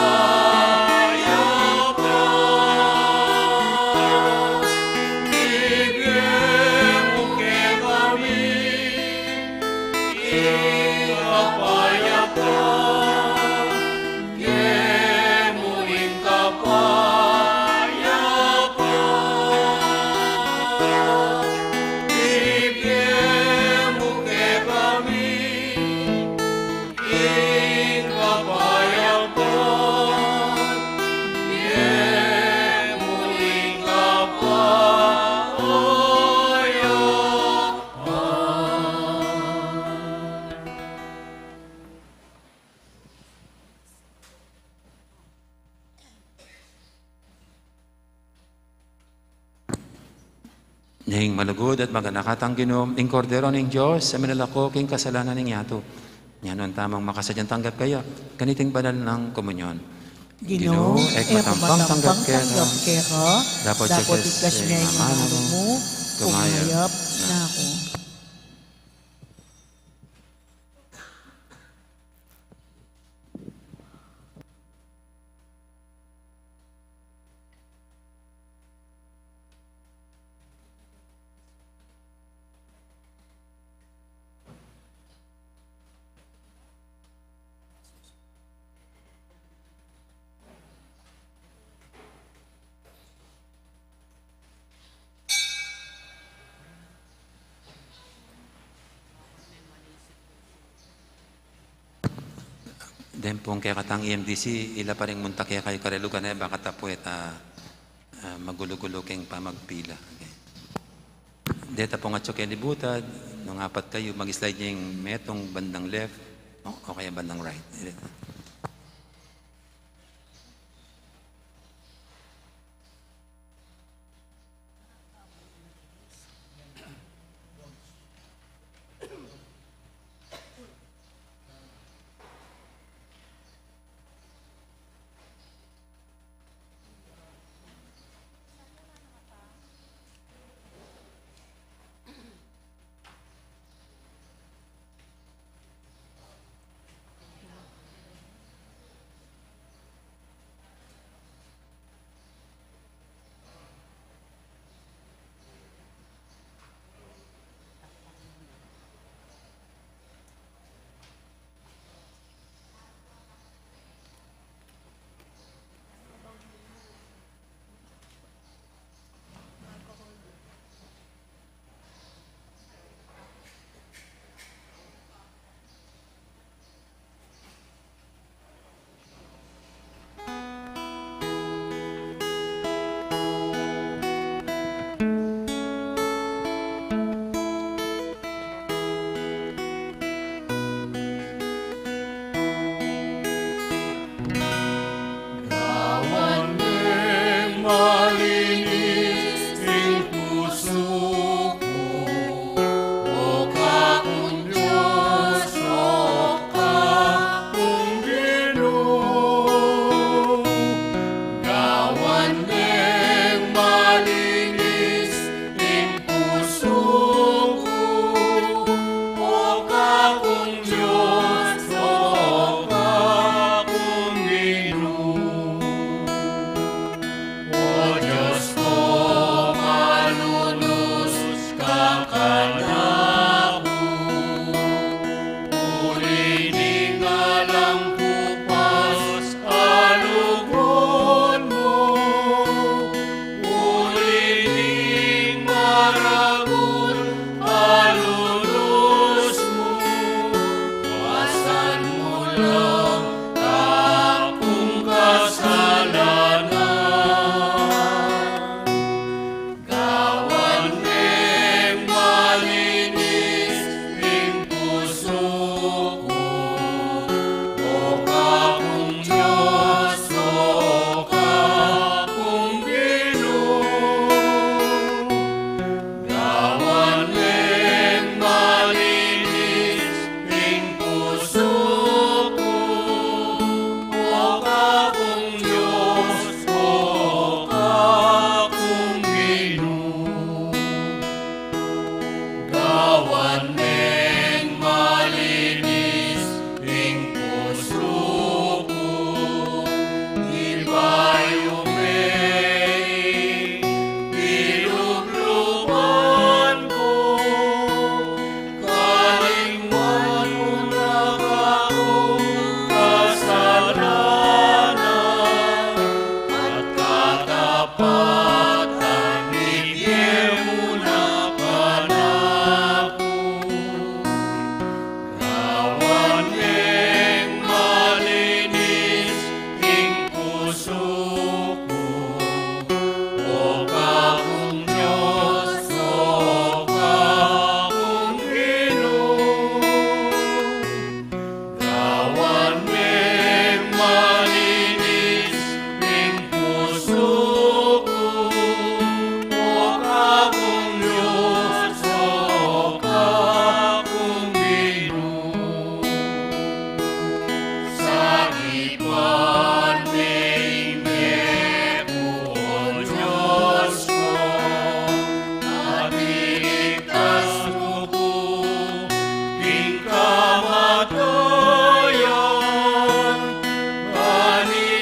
Bibigyan mo kay kami, ing kapayapan. Bibigyan mo ing kapayapan. Bibigyan mo kay kami, ing kapayapan. Bibigyan mo ing kapayapan. Ning malugod at maganakatang Ginoo, ing kordero ning Diyos, sa minalako king kasalanan ning yato. Yan ang tamang makasadyang tanggap kaya, ganiting banal ng komunyon. Ginoo, ek matampang tanggap kaya tanggap kaya ka, dapat dapat sikas ikas niya yung mamano mga mo, mo, kumayap kumayap na ako. Den pong kaya katang EMDC, ila pa rin munta kaya kayo karelugan na baka tapuet magulo-gulo keng pamagpila. Okay. Deta pong atso kaya libutad, nung apat kayo, mag-slide niya yung metong bandang left o kaya bandang right. akong kasalanan. Gawan meng malinis ing puso ko, o kakong Diyos, o kakong Ginoo. Gawan meng malinis ing puso ko, o kakong Diyos, o kakong Ginoo. Gawan meng malinis ing puso ko, ibayo meng pilugluban ko, kalingman mo na akong kasalanan, at katapatan ibigay mo na kanako. Gawan meng malinis ing puso ko, o kakong Diyos, o kakong Ginoo. Gawan meng malinis ing puso ko, o kakong Diyos, o kakong Ginoo. Sa iban may mepo, O Diyos ko, at iligtas mo ko ing kamatayan.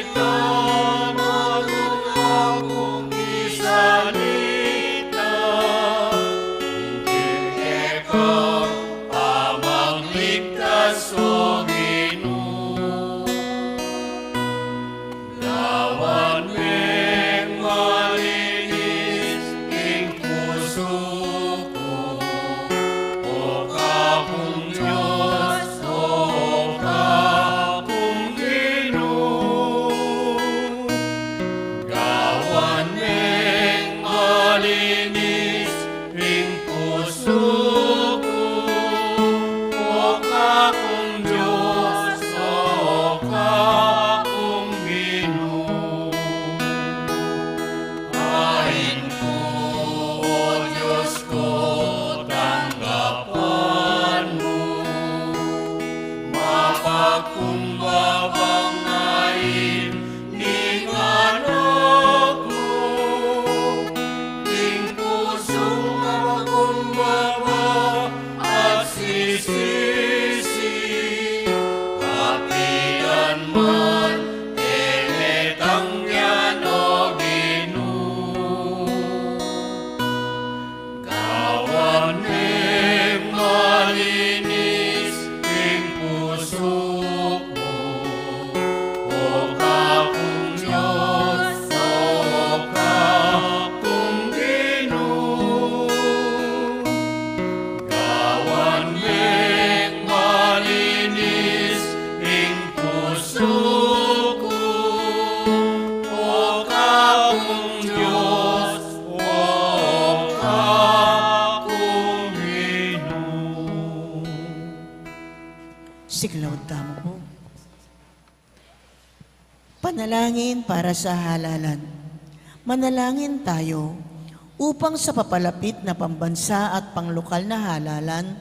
Ganitang akong isalita, hindi ka amang ligtas, O Ginoo. Gawan meng malinis ing puso ko, o kakong Diyos, o kakong Ginoo. Gawan meng malinis ing puso ko, o kakong Diyos, o kakong Ginoo. Ain ko, O Diyos ko, tanggapan mo, mapagkumbabang ngayon ning anak mo, ing pusong magkumbaba at sisisi, kapilan man eletang yan, O Ginoo. Gawan meng malinis ing puso ko, o kakong Diyos, o kakong Ginoo. Gawan meng malinis ing puso ko, o kakong Diyos, o kakong Ginoo. Siklaw tamo po. Panalangin para sa halalan. Manalangin tayo upang sa papalapit na pambansa at panglokal na halalan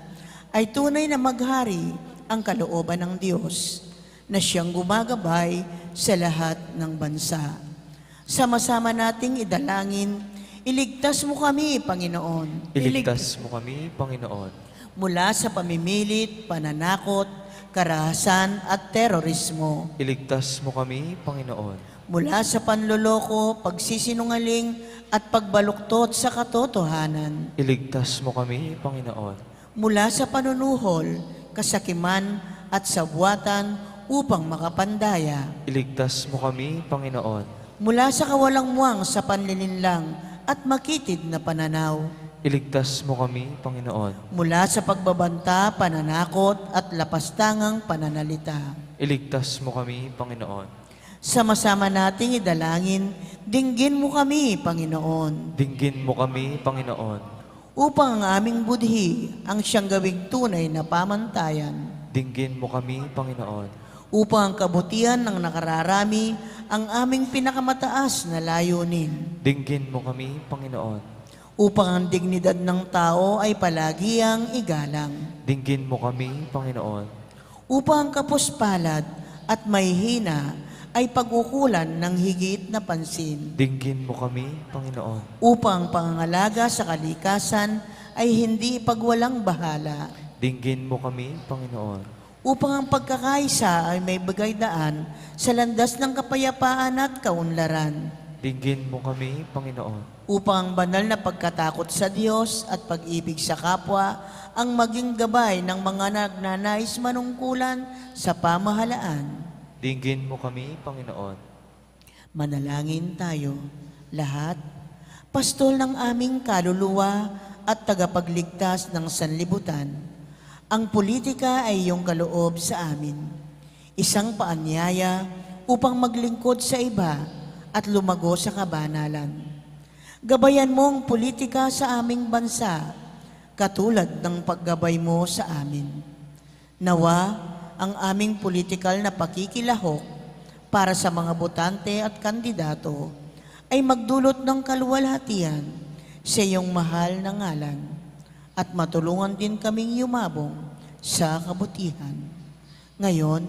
ay tunay na maghari ang kalooban ng Diyos na siyang gumagabay sa lahat ng bansa. Sama-sama nating idalangin, iligtas mo kami, Panginoon. Iligtas mo kami, Panginoon, Mula sa pamimilit, pananakot, karahasan at terorismo. iligtas mo kami, Panginoon, Mula sa panloloko, pagsisinungaling at pagbaluktot sa katotohanan. iligtas mo kami, Panginoon, Mula sa panunuhol, kasakiman at sabwatan upang makapandaya. iligtas mo kami, Panginoon, Mula sa kawalangmuang sa panlilinlang at makitid na pananaw. Iligtas mo kami, Panginoon. Mula sa pagbabanta, pananakot at lapastangang pananalita. Iligtas mo kami, Panginoon. Sama-sama nating idalangin, dinggin mo kami, Panginoon. Dinggin mo kami, Panginoon. Upang ang aming budhi ang siyang gawing tunay na pamantayan. Dinggin mo kami, Panginoon. Upang ang kabutihan ng nakararami ang aming pinakamataas na layunin. Dinggin mo kami, Panginoon. Upang ang dignidad ng tao ay palagi ang igalang. Dinggin mo kami, Panginoon. Upang ang kapuspalad at mahihina ay pag-ukulan ng higit na pansin. Dinggin mo kami, Panginoon. Upang ang pangangalaga sa kalikasan ay hindi ipagwalang bahala. Dinggin mo kami, Panginoon. Upang ang pagkakaisa ay may bagay daan sa landas ng kapayapaan at kaunlaran. Dinggin mo kami, Panginoon. Upang ang banal na pagkatakot sa Diyos at pag-ibig sa kapwa ang maging gabay ng mga nagnanais manungkulan sa pamahalaan. Dinggin mo kami, Panginoon. Manalangin tayo, lahat, pastol ng aming kaluluwa at tagapagligtas ng sanlibutan. Ang politika ay iyong kaloob sa amin. Isang paanyaya upang maglingkod sa iba at lumago sa kabanalan. Gabayan mo ang politika sa aming bansa, katulad ng paggabay mo sa amin. Nawa, ang aming politikal na pakikilahok para sa mga botante at kandidato ay magdulot ng kaluwalhatian sa iyong mahal na ngalan at matulungan din kaming yumabong sa kabutihan, ngayon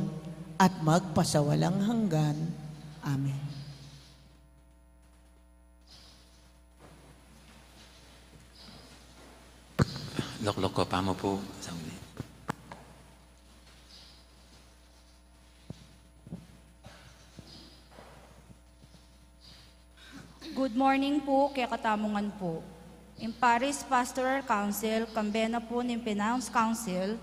at magpasawalang hanggan. Amen. Loklok ko pa mo po. Good morning po, kaya katamungan po. In Paris Pastoral Council, kambena po ng Pinaunce Council,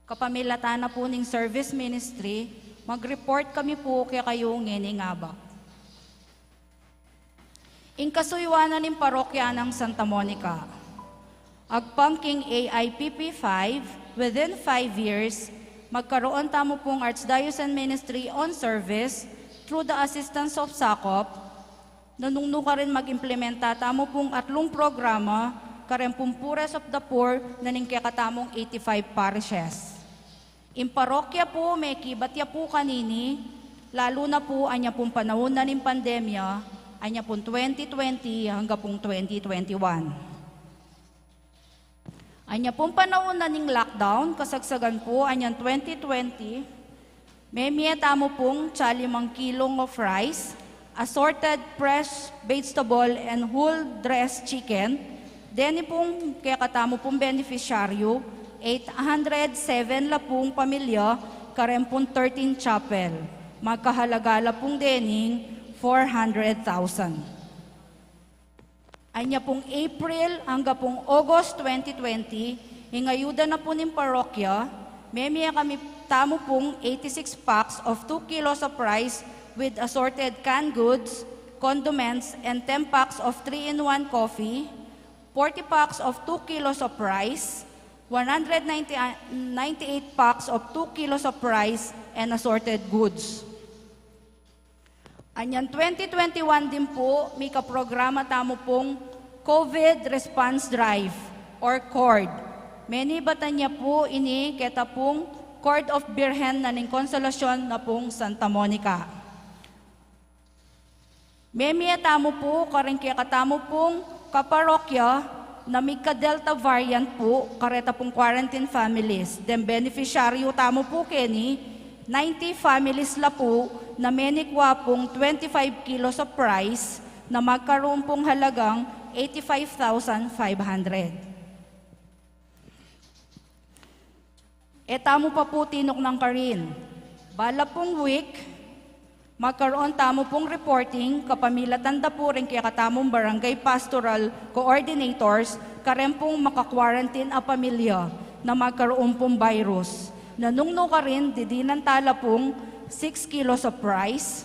kapamilatan na po ng Service Ministry, mag-report kami po kaya kayong ngeningabak. In kasuywanan ng parokya ng Santa Monica, agpangking AIPP 5, within 5 years, magkaroon tamo pong Archdiocesan Ministry on Service through the assistance of SACOP, nanungno ka rin mag-implementa tamo pong atlong programa, karempong Pures of the Poor, na ningkakatamong 85 parishes. In parokya po, may kibatya po kanini, lalo na po anya pong panahon na ng pandemya, anya pong 2020 hanggang pong 2021. Anya pong panahon na ning lockdown, kasagsagan po, anyan 2020, may tamo pong 5 kilong of rice, assorted fresh vegetable and whole dressed chicken, deni pong kaya katamo pong beneficiaryo, 807 la pong pamilya, karempong 13 chapel. Magkahalagala pong dening 400,000. Anya pong April hanggang pong August 2020, hingayuda na po ng parokya, may kami tamo pong 86 packs of 2 kilos of rice with assorted canned goods, condiments, and 10 packs of 3-in-1 coffee, 40 packs of 2 kilos of rice, 198 packs of 2 kilos of rice, and assorted goods. Anyan 2021 din po, may kaprograma tamo pong COVID Response Drive or CORD. Many batanya po ini keta pong Court of Birhen na ning Konsolasyon na pong Santa Monica. Memia tamo po, karing kaya katamo pong kaparokya na may ka-Delta variant po, kareta pong quarantine families. Then beneficiaryo tamo po keni, 90 families la po na menikwa pong 25 kilos of rice na magkaroon pong halagang 85,500. Tamo pa po tinok ng karin. Bala pong week, magkaroon tamo pong reporting, kapamilatan da po rin kaya katamong barangay pastoral coordinators, karempong maka-quarantine a pamilya na magkaroon pong virus. Nanungno ka rin, didinan tala pong 6 kilos of rice,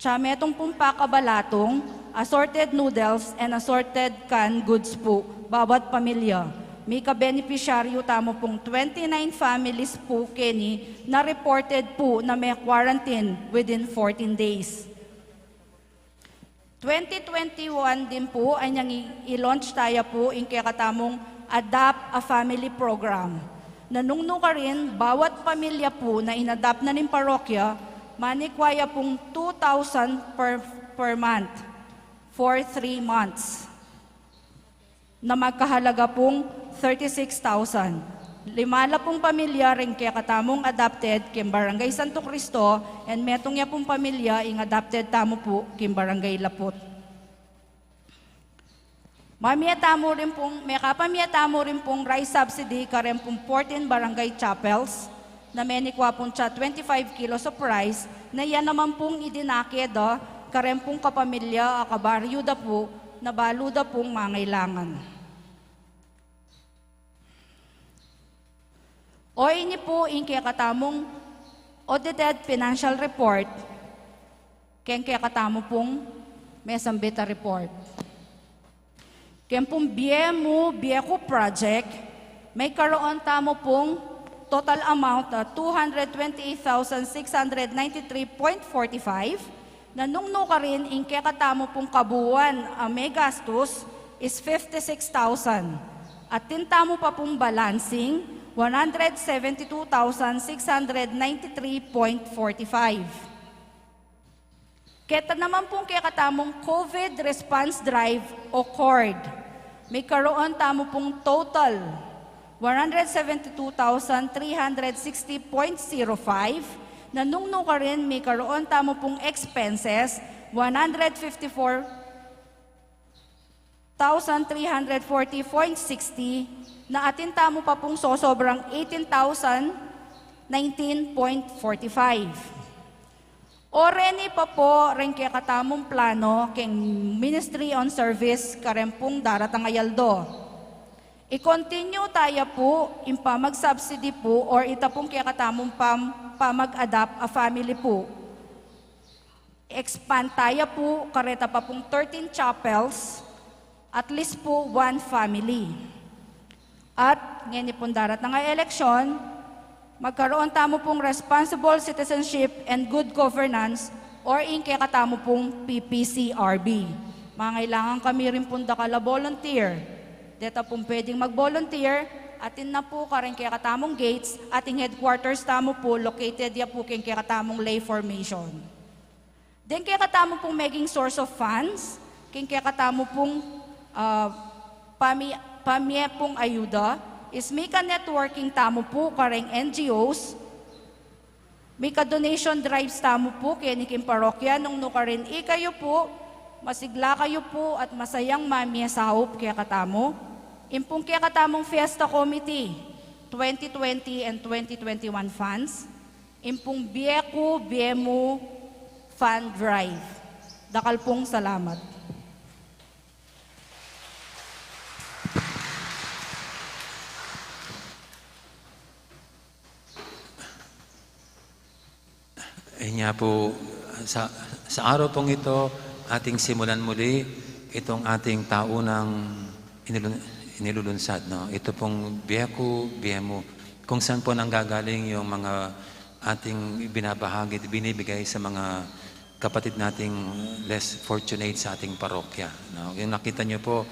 tsametong pong pakabalatong, assorted noodles, and assorted canned goods po, bawat pamilya. May ka-beneficiaryo tamo pong 29 families po, Kenny, na reported po na may quarantine within 14 days. 2021 din po ay nang i-launch tayo po yung kakatamong Adapt a Family Program. Nanungno ka rin, bawat pamilya po na inadapt na ng parokya, manikwaya pong 2,000 per month for 3 months na magkahalaga pong 36,000. 5 pong pamilya rin kaya katamong adopted kim Barangay Santo Cristo and metong ya pong pamilya ing adopted tamo po kim Barangay Laput. May kapamiyatamo rin pong rice subsidy karem pong 14 barangay chapels na menikwa pong 25 kilos of rice na yan naman pong idinakid karem pong kapamilya akabaryo da po na baluda pong mangailangan. O ini po in kaya katamong audited financial report kaya katamo pong mesambita report. Kaya pong Bieco project, may karoon tamo pong total amount na 228,693.45 na nung ka rin, in kaya katamo pong kabuuan may gastos is 56,000. At tintamo pa pong balancing, 172,693.45. Kaya naman pong kaya katamong COVID Response Drive o CORD, may karoon tamo pong total 172,360.05 na nung ka rin may karoon tamo pong expenses 154,340.60 na atin tamo pa pong sobrang 18,019.45. O reni pa po rin kaya katamong plano keng Ministry on Service karempong daratang ayaldo. I-continue tayo po yung pamag-subsidy po or ita pong kaya katamong pamag-adapt a family po. Expand tayo po kareta pa pong 13 chapels, at least po 1 family. At ngayon pong daratang eleksyon, magkaroon tamo pong responsible citizenship and good governance or in kaya katamo pong PPCRB. Mangailangan kami rin pong dakala volunteer. Dito pong pwedeng mag-volunteer atin na po ka rin kaya katamong gates ating headquarters tamo po located ya po kaya katamong lay formation. Then kaya katamo pong making source of funds, kaya katamo pong pamye pong ayuda, is may ka-networking tamo po kareng NGOs, may ka-donation drives tamo po kaya ni Kim Parokya nung ka rin kayo po, masigla kayo po at masayang mamya sahop kaya katamo. Impong kaya katamong Fiesta Committee 2020 and 2021 funds, impong Biemo Fund Drive. Dakal pong salamat. Nga po, sa araw pong ito, ating simulan muli itong ating taunang inilulunsad. No? Ito pong Biemo, kung saan po nanggagaling yung mga ating binabahagi, binibigay sa mga kapatid nating less fortunate sa ating parokya. No? Yung nakita nyo po,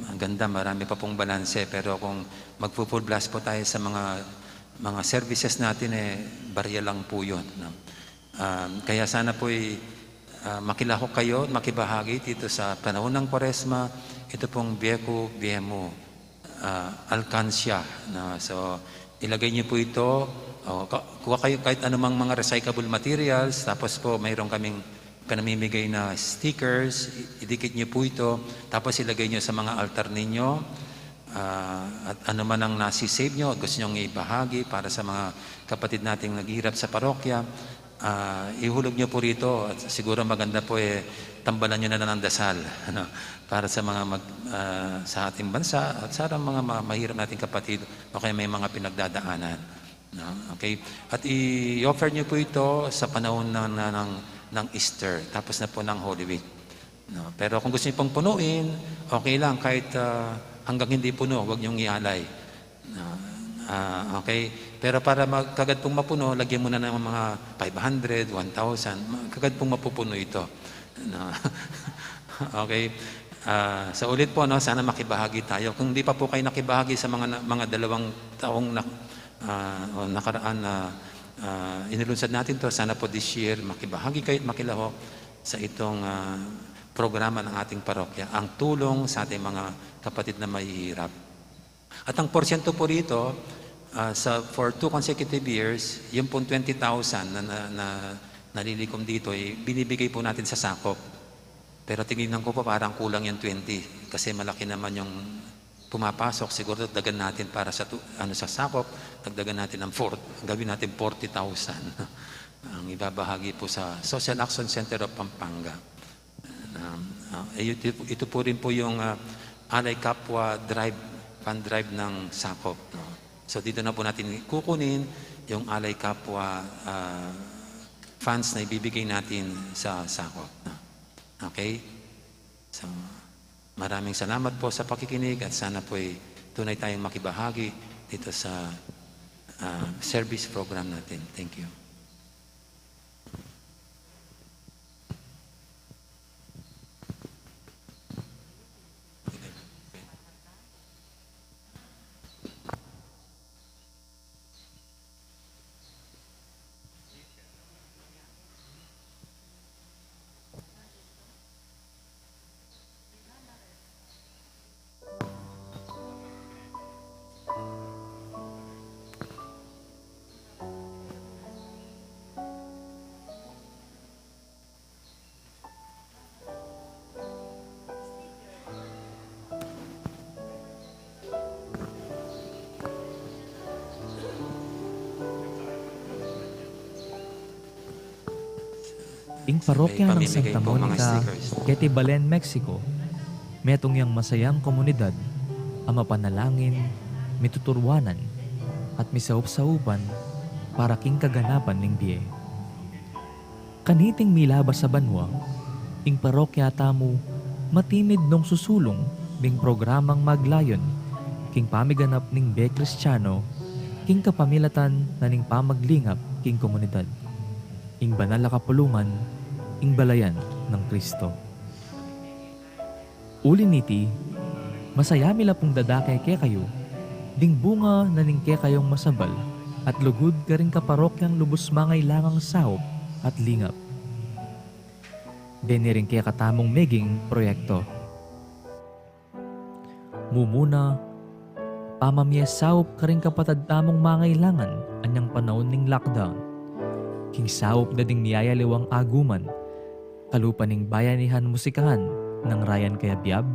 ang ganda, marami pa pong balanse, pero kung magpo-full blast po tayo sa mga services natin, barya lang po yun. No? Kaya sana po'y makilahok kayo, makibahagi dito sa panahon ng Kwaresma. Ito pong Biemo Alcancia. So, ilagay niyo po ito. Kuha kayo kahit anumang mga recyclable materials. Tapos po, mayroon kaming pinamimigay na stickers. Idikit niyo po ito. Tapos ilagay niyo sa mga altar ninyo. At ano man ang nasi-save niyo, gusto niyo ibahagi para sa mga kapatid nating naghihirap sa parokya. Ihulog niyo po rito at siguro maganda po tambalan niyo na ng dasal para sa mga sa ating bansa at sa mga mahirap nating kapatid o kaya may mga pinagdadaanan. No? Okay? At i-offer niyo po ito sa panahon ng Easter tapos na po ng Holy Week. No? Pero kung gusto niyo pong punuin, okay lang kahit hanggang hindi puno, huwag niyong ialay. No? Okay? Pero para kagad pong mapuno, lagyan mo na ng mga 500, 1,000, kagad pong mapupuno ito. No? Okay? Sa ulit po, no, sana makibahagi tayo. Kung hindi pa po kayo nakibahagi sa mga 2 taong nakaraan na inilunsad natin to, sana po this year makibahagi kayo at makilahok sa itong programa ng ating parokya, ang tulong sa ating mga kapatid na mahihirap. At ang porsyento po rito, for 2 consecutive years, yung pong 20,000 na nalilikom dito, binibigay po natin sa sakop. Pero tingnan ko po parang kulang yung 20 kasi malaki naman yung pumapasok. Siguro dagdagan natin para sa sakop, dagdagan natin ng gawin natin 40,000 ang ibabahagi po sa Social Action Center of Pampanga. Ito po rin po yung Alay Kapwa Fund Drive ng sakop. No? So dito na po natin kukunin yung Alay Kapwa funds na ibibigay natin sa sakop. No? Okay? So, maraming salamat po sa pakikinig at sana po tunay tayong makibahagi dito sa service program natin. Thank you. Ing parokya ng May pamimigay Santa po mga Monica, stickers. Ketibalen, Mexico, metong yang masayang komunidad, ang mapanalangin, mituturwanan, at misaup-saupan para king kaganapan ning biye. Kaniting milabas sa banwa, ing parokya tamo, matimid nung susulong ning programang maglayon, king pamiganap ning Be Kristiyano, king kapamilatan na ning pamaglingap king komunidad. Ing banal na kapulungan, ing balayan ng Kristo. Uliniti, masayami la pong dadakay ke kayo, ding bunga na ning ke kayong masabal, at lugod ka rin kaparokyang lubos mangay langang sahop at lingap. Deni rin ke katamong meging proyekto. Mumuna, pamamyesahop ka rin kapatad tamong mangailangan anyang panahon ning lockdown. King sahop na ding niyayaliwang aguman, kalupaning bayanihan musikahan ng Ryan Kayabyab,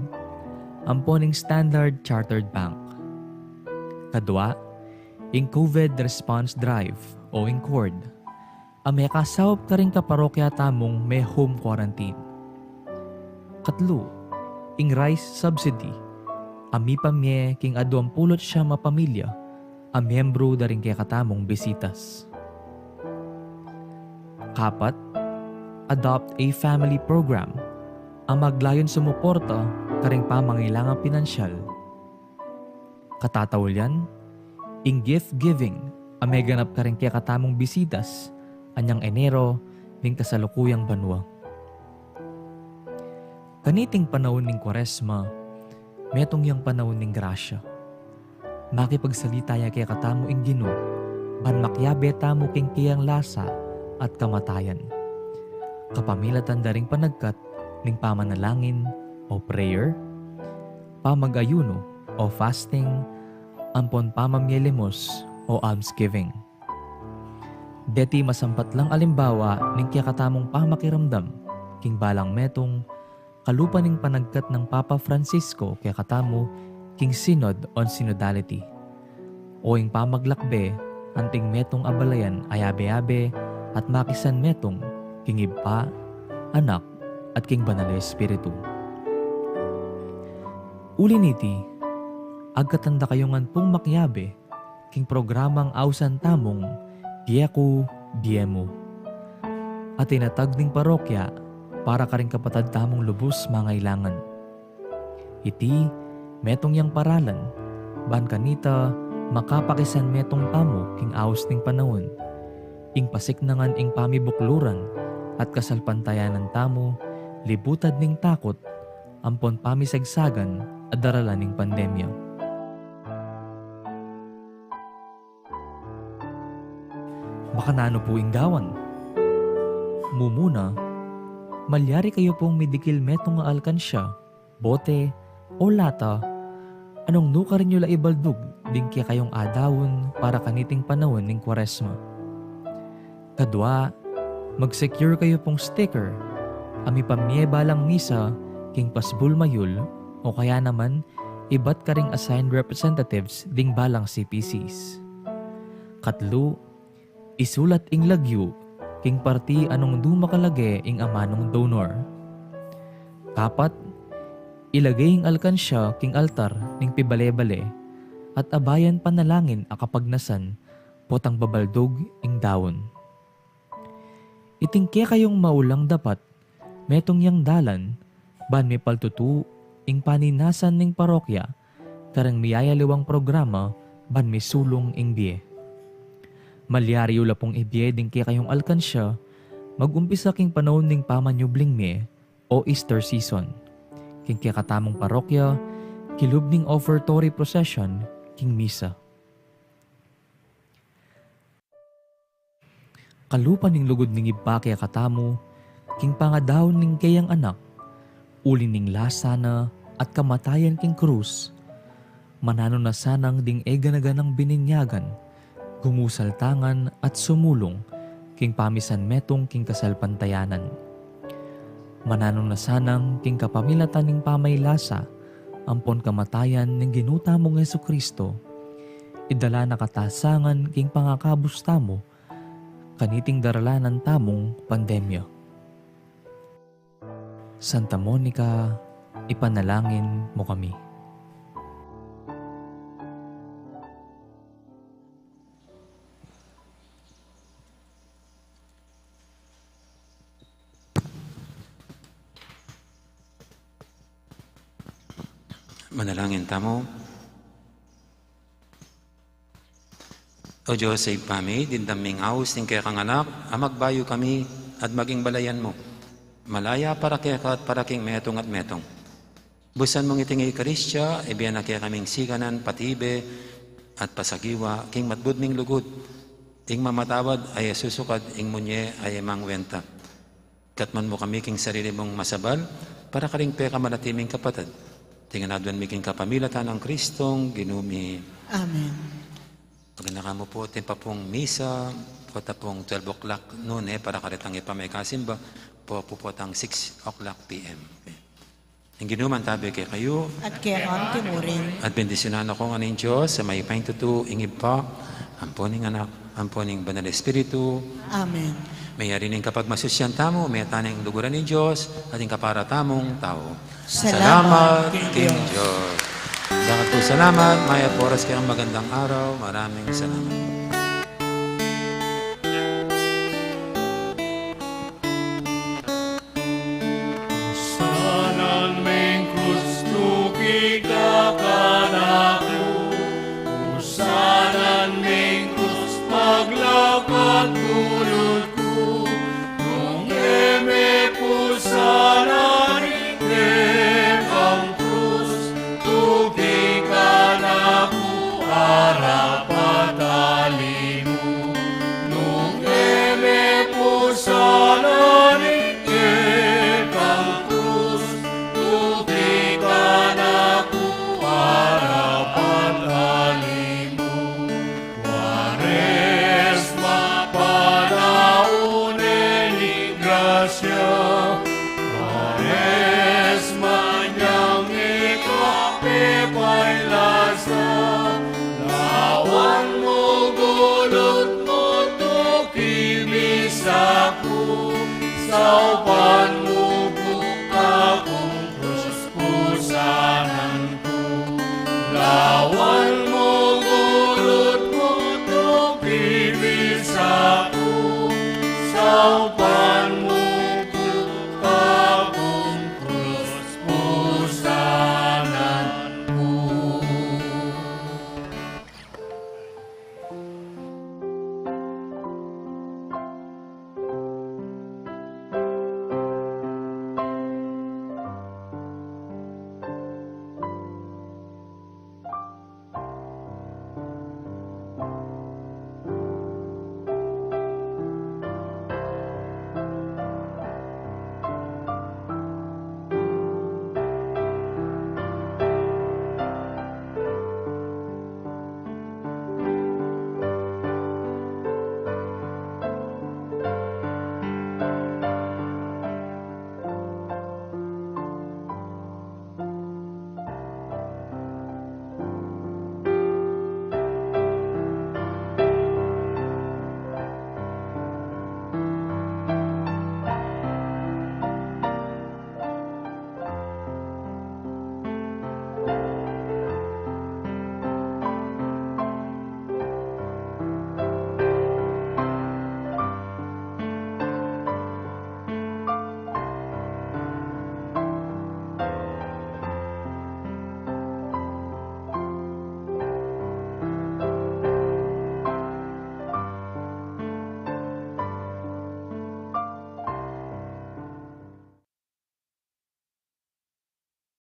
amponing Standard Chartered Bank. Kadwa, ing COVID Response Drive o ing CORD, may kasahop ka rin kaparokya tamong may home quarantine. Katlo, ing rice subsidy, ami pamye king aduang pulot siya mapamilya, miyembro da rin kaya katamong bisitas. Kapat, adopt a family program, ang maglayon sumuporta karing pamangailangang pinansyal. Katatawalyan, ing gift giving, ang may ganap karing kaya katamong bisitas, anyang Enero, ning kasalukuyang banwa. Kaniting panahon ning Kwaresma, metong yang panahon ning grasya. Makipagsalita ya kaya katamo ing Ginoo, ban makyabe tamo king kiyang lasa at kamatayan. Kapamilatan daring panagkat ning pamanalangin o prayer, pamagayuno o fasting, ampon pamamyelimos o almsgiving. Deti masampat lang alimbawa ning kiyakatamong pamakiramdam king balang metong kalupa ning panagkat ng Papa Francisco kiyakatamo king Synod on Synodality o ing pamaglakbe anting metong abalayan ayabe-abe at makisan metong king Iba, Anak, at king Banal na Espiritu. Uliniti, agkatanda kayongan pong makyabe king programang awsan tamong Dieko Diemo. At tinatag ning parokya, para ka rin kapatad tamong lubos mangailangan. Iti, metong yang paralan, ban kanita, makapakisan metong tamo king aos ning panahon, ing pasiknangan ing pamibukluran, at kasalpantayanan tamo, libutad ning takot, ampon pamisagsagan, at daralan ning pandemya. Baka nano po inggawan. Mumuna, malyari kayo pong midikil metong nga alkansya, bote, o lata, anong nuka rin nyo la ibaldug, din kaya kayong adawon para kaniting panahon ng Kwaresma. Kadwa, mag-secure kayo pong sticker, ami pamiebalang misa, king pasbul mayul, o kaya naman, iba't ka ring assigned representatives ding balang CPCs. Katlo, isulat ing lagyu, king parti anong dumakalage ing amanong donor. Kapat, ilagay ing alkansya king altar ning pibale-bale, at abayan panalangin akapagnasan, potang babaldog ing dawon. Itingke kayong maulang dapat, metong yang dalan, ban may paltutu, ing paninasan ning parokya, karang miyayaliwang programa, ban may sulong ing biye. Malyari ula pong ibiye ding kaya kayong alkansya, mag-umpisa king panahon ning pamanyubling me, o Easter season. King kaya katamong parokya, kilub ning offertory procession, king misa. Kalupan ning lugod ning iba kaya katamo, king pangadaw ning kayang anak, uli ning lasana at kamatayan king krus, manano na sanang ding eganaganang bininyagan, gungusal tangan at sumulong, king pamisan metong king kasalpantayanan. Mananong na sanang king kapamilatan ning pamaylasa, ampon kamatayan ning ginuta mong Jesucristo, idala na katasangan king pangakabus tamo, kaniting daralanan tamong pandemya. Santa Monica, ipanalangin mo kami. Manalangin tamo. O Diyos sa ipami, dindaming aos ning kaya kang anak, amagbayo kami at maging balayan mo. Malaya para kaya ka at para king metong at metong. Busan mong iting Eukaristya, ibiyan na kaya kaming siganan, patibe at pasagiwa, king matbud ming lugod. Ing mamatawad ay susukad, ing munye ay mangwenta. Katman mo kami king sarili mong masabal, para karing peka manatiming kapatid. Tinganadwan mi king kapamilatan ng Kristong ginumi. Amen. Pagandaka mo po, timpa pong misa, pota pong 12 o'clock noon para karitang ipamay kasimba, po pupotang 6 o'clock p.m. Ang ginuman tabi kay kayo, At kaya ang timurin. at bendisyonan ako nga ng Diyos sa may paintutu, ingib pa, amponing anak, amponing banal espiritu, Amen. may arining kapag masusyan tamo, may tanang luguran ni Diyos, ating kapara tamong tao. Salamat, King Diyos. Bakit po salamat, Maya Poras, kayong magandang araw. Maraming salamat.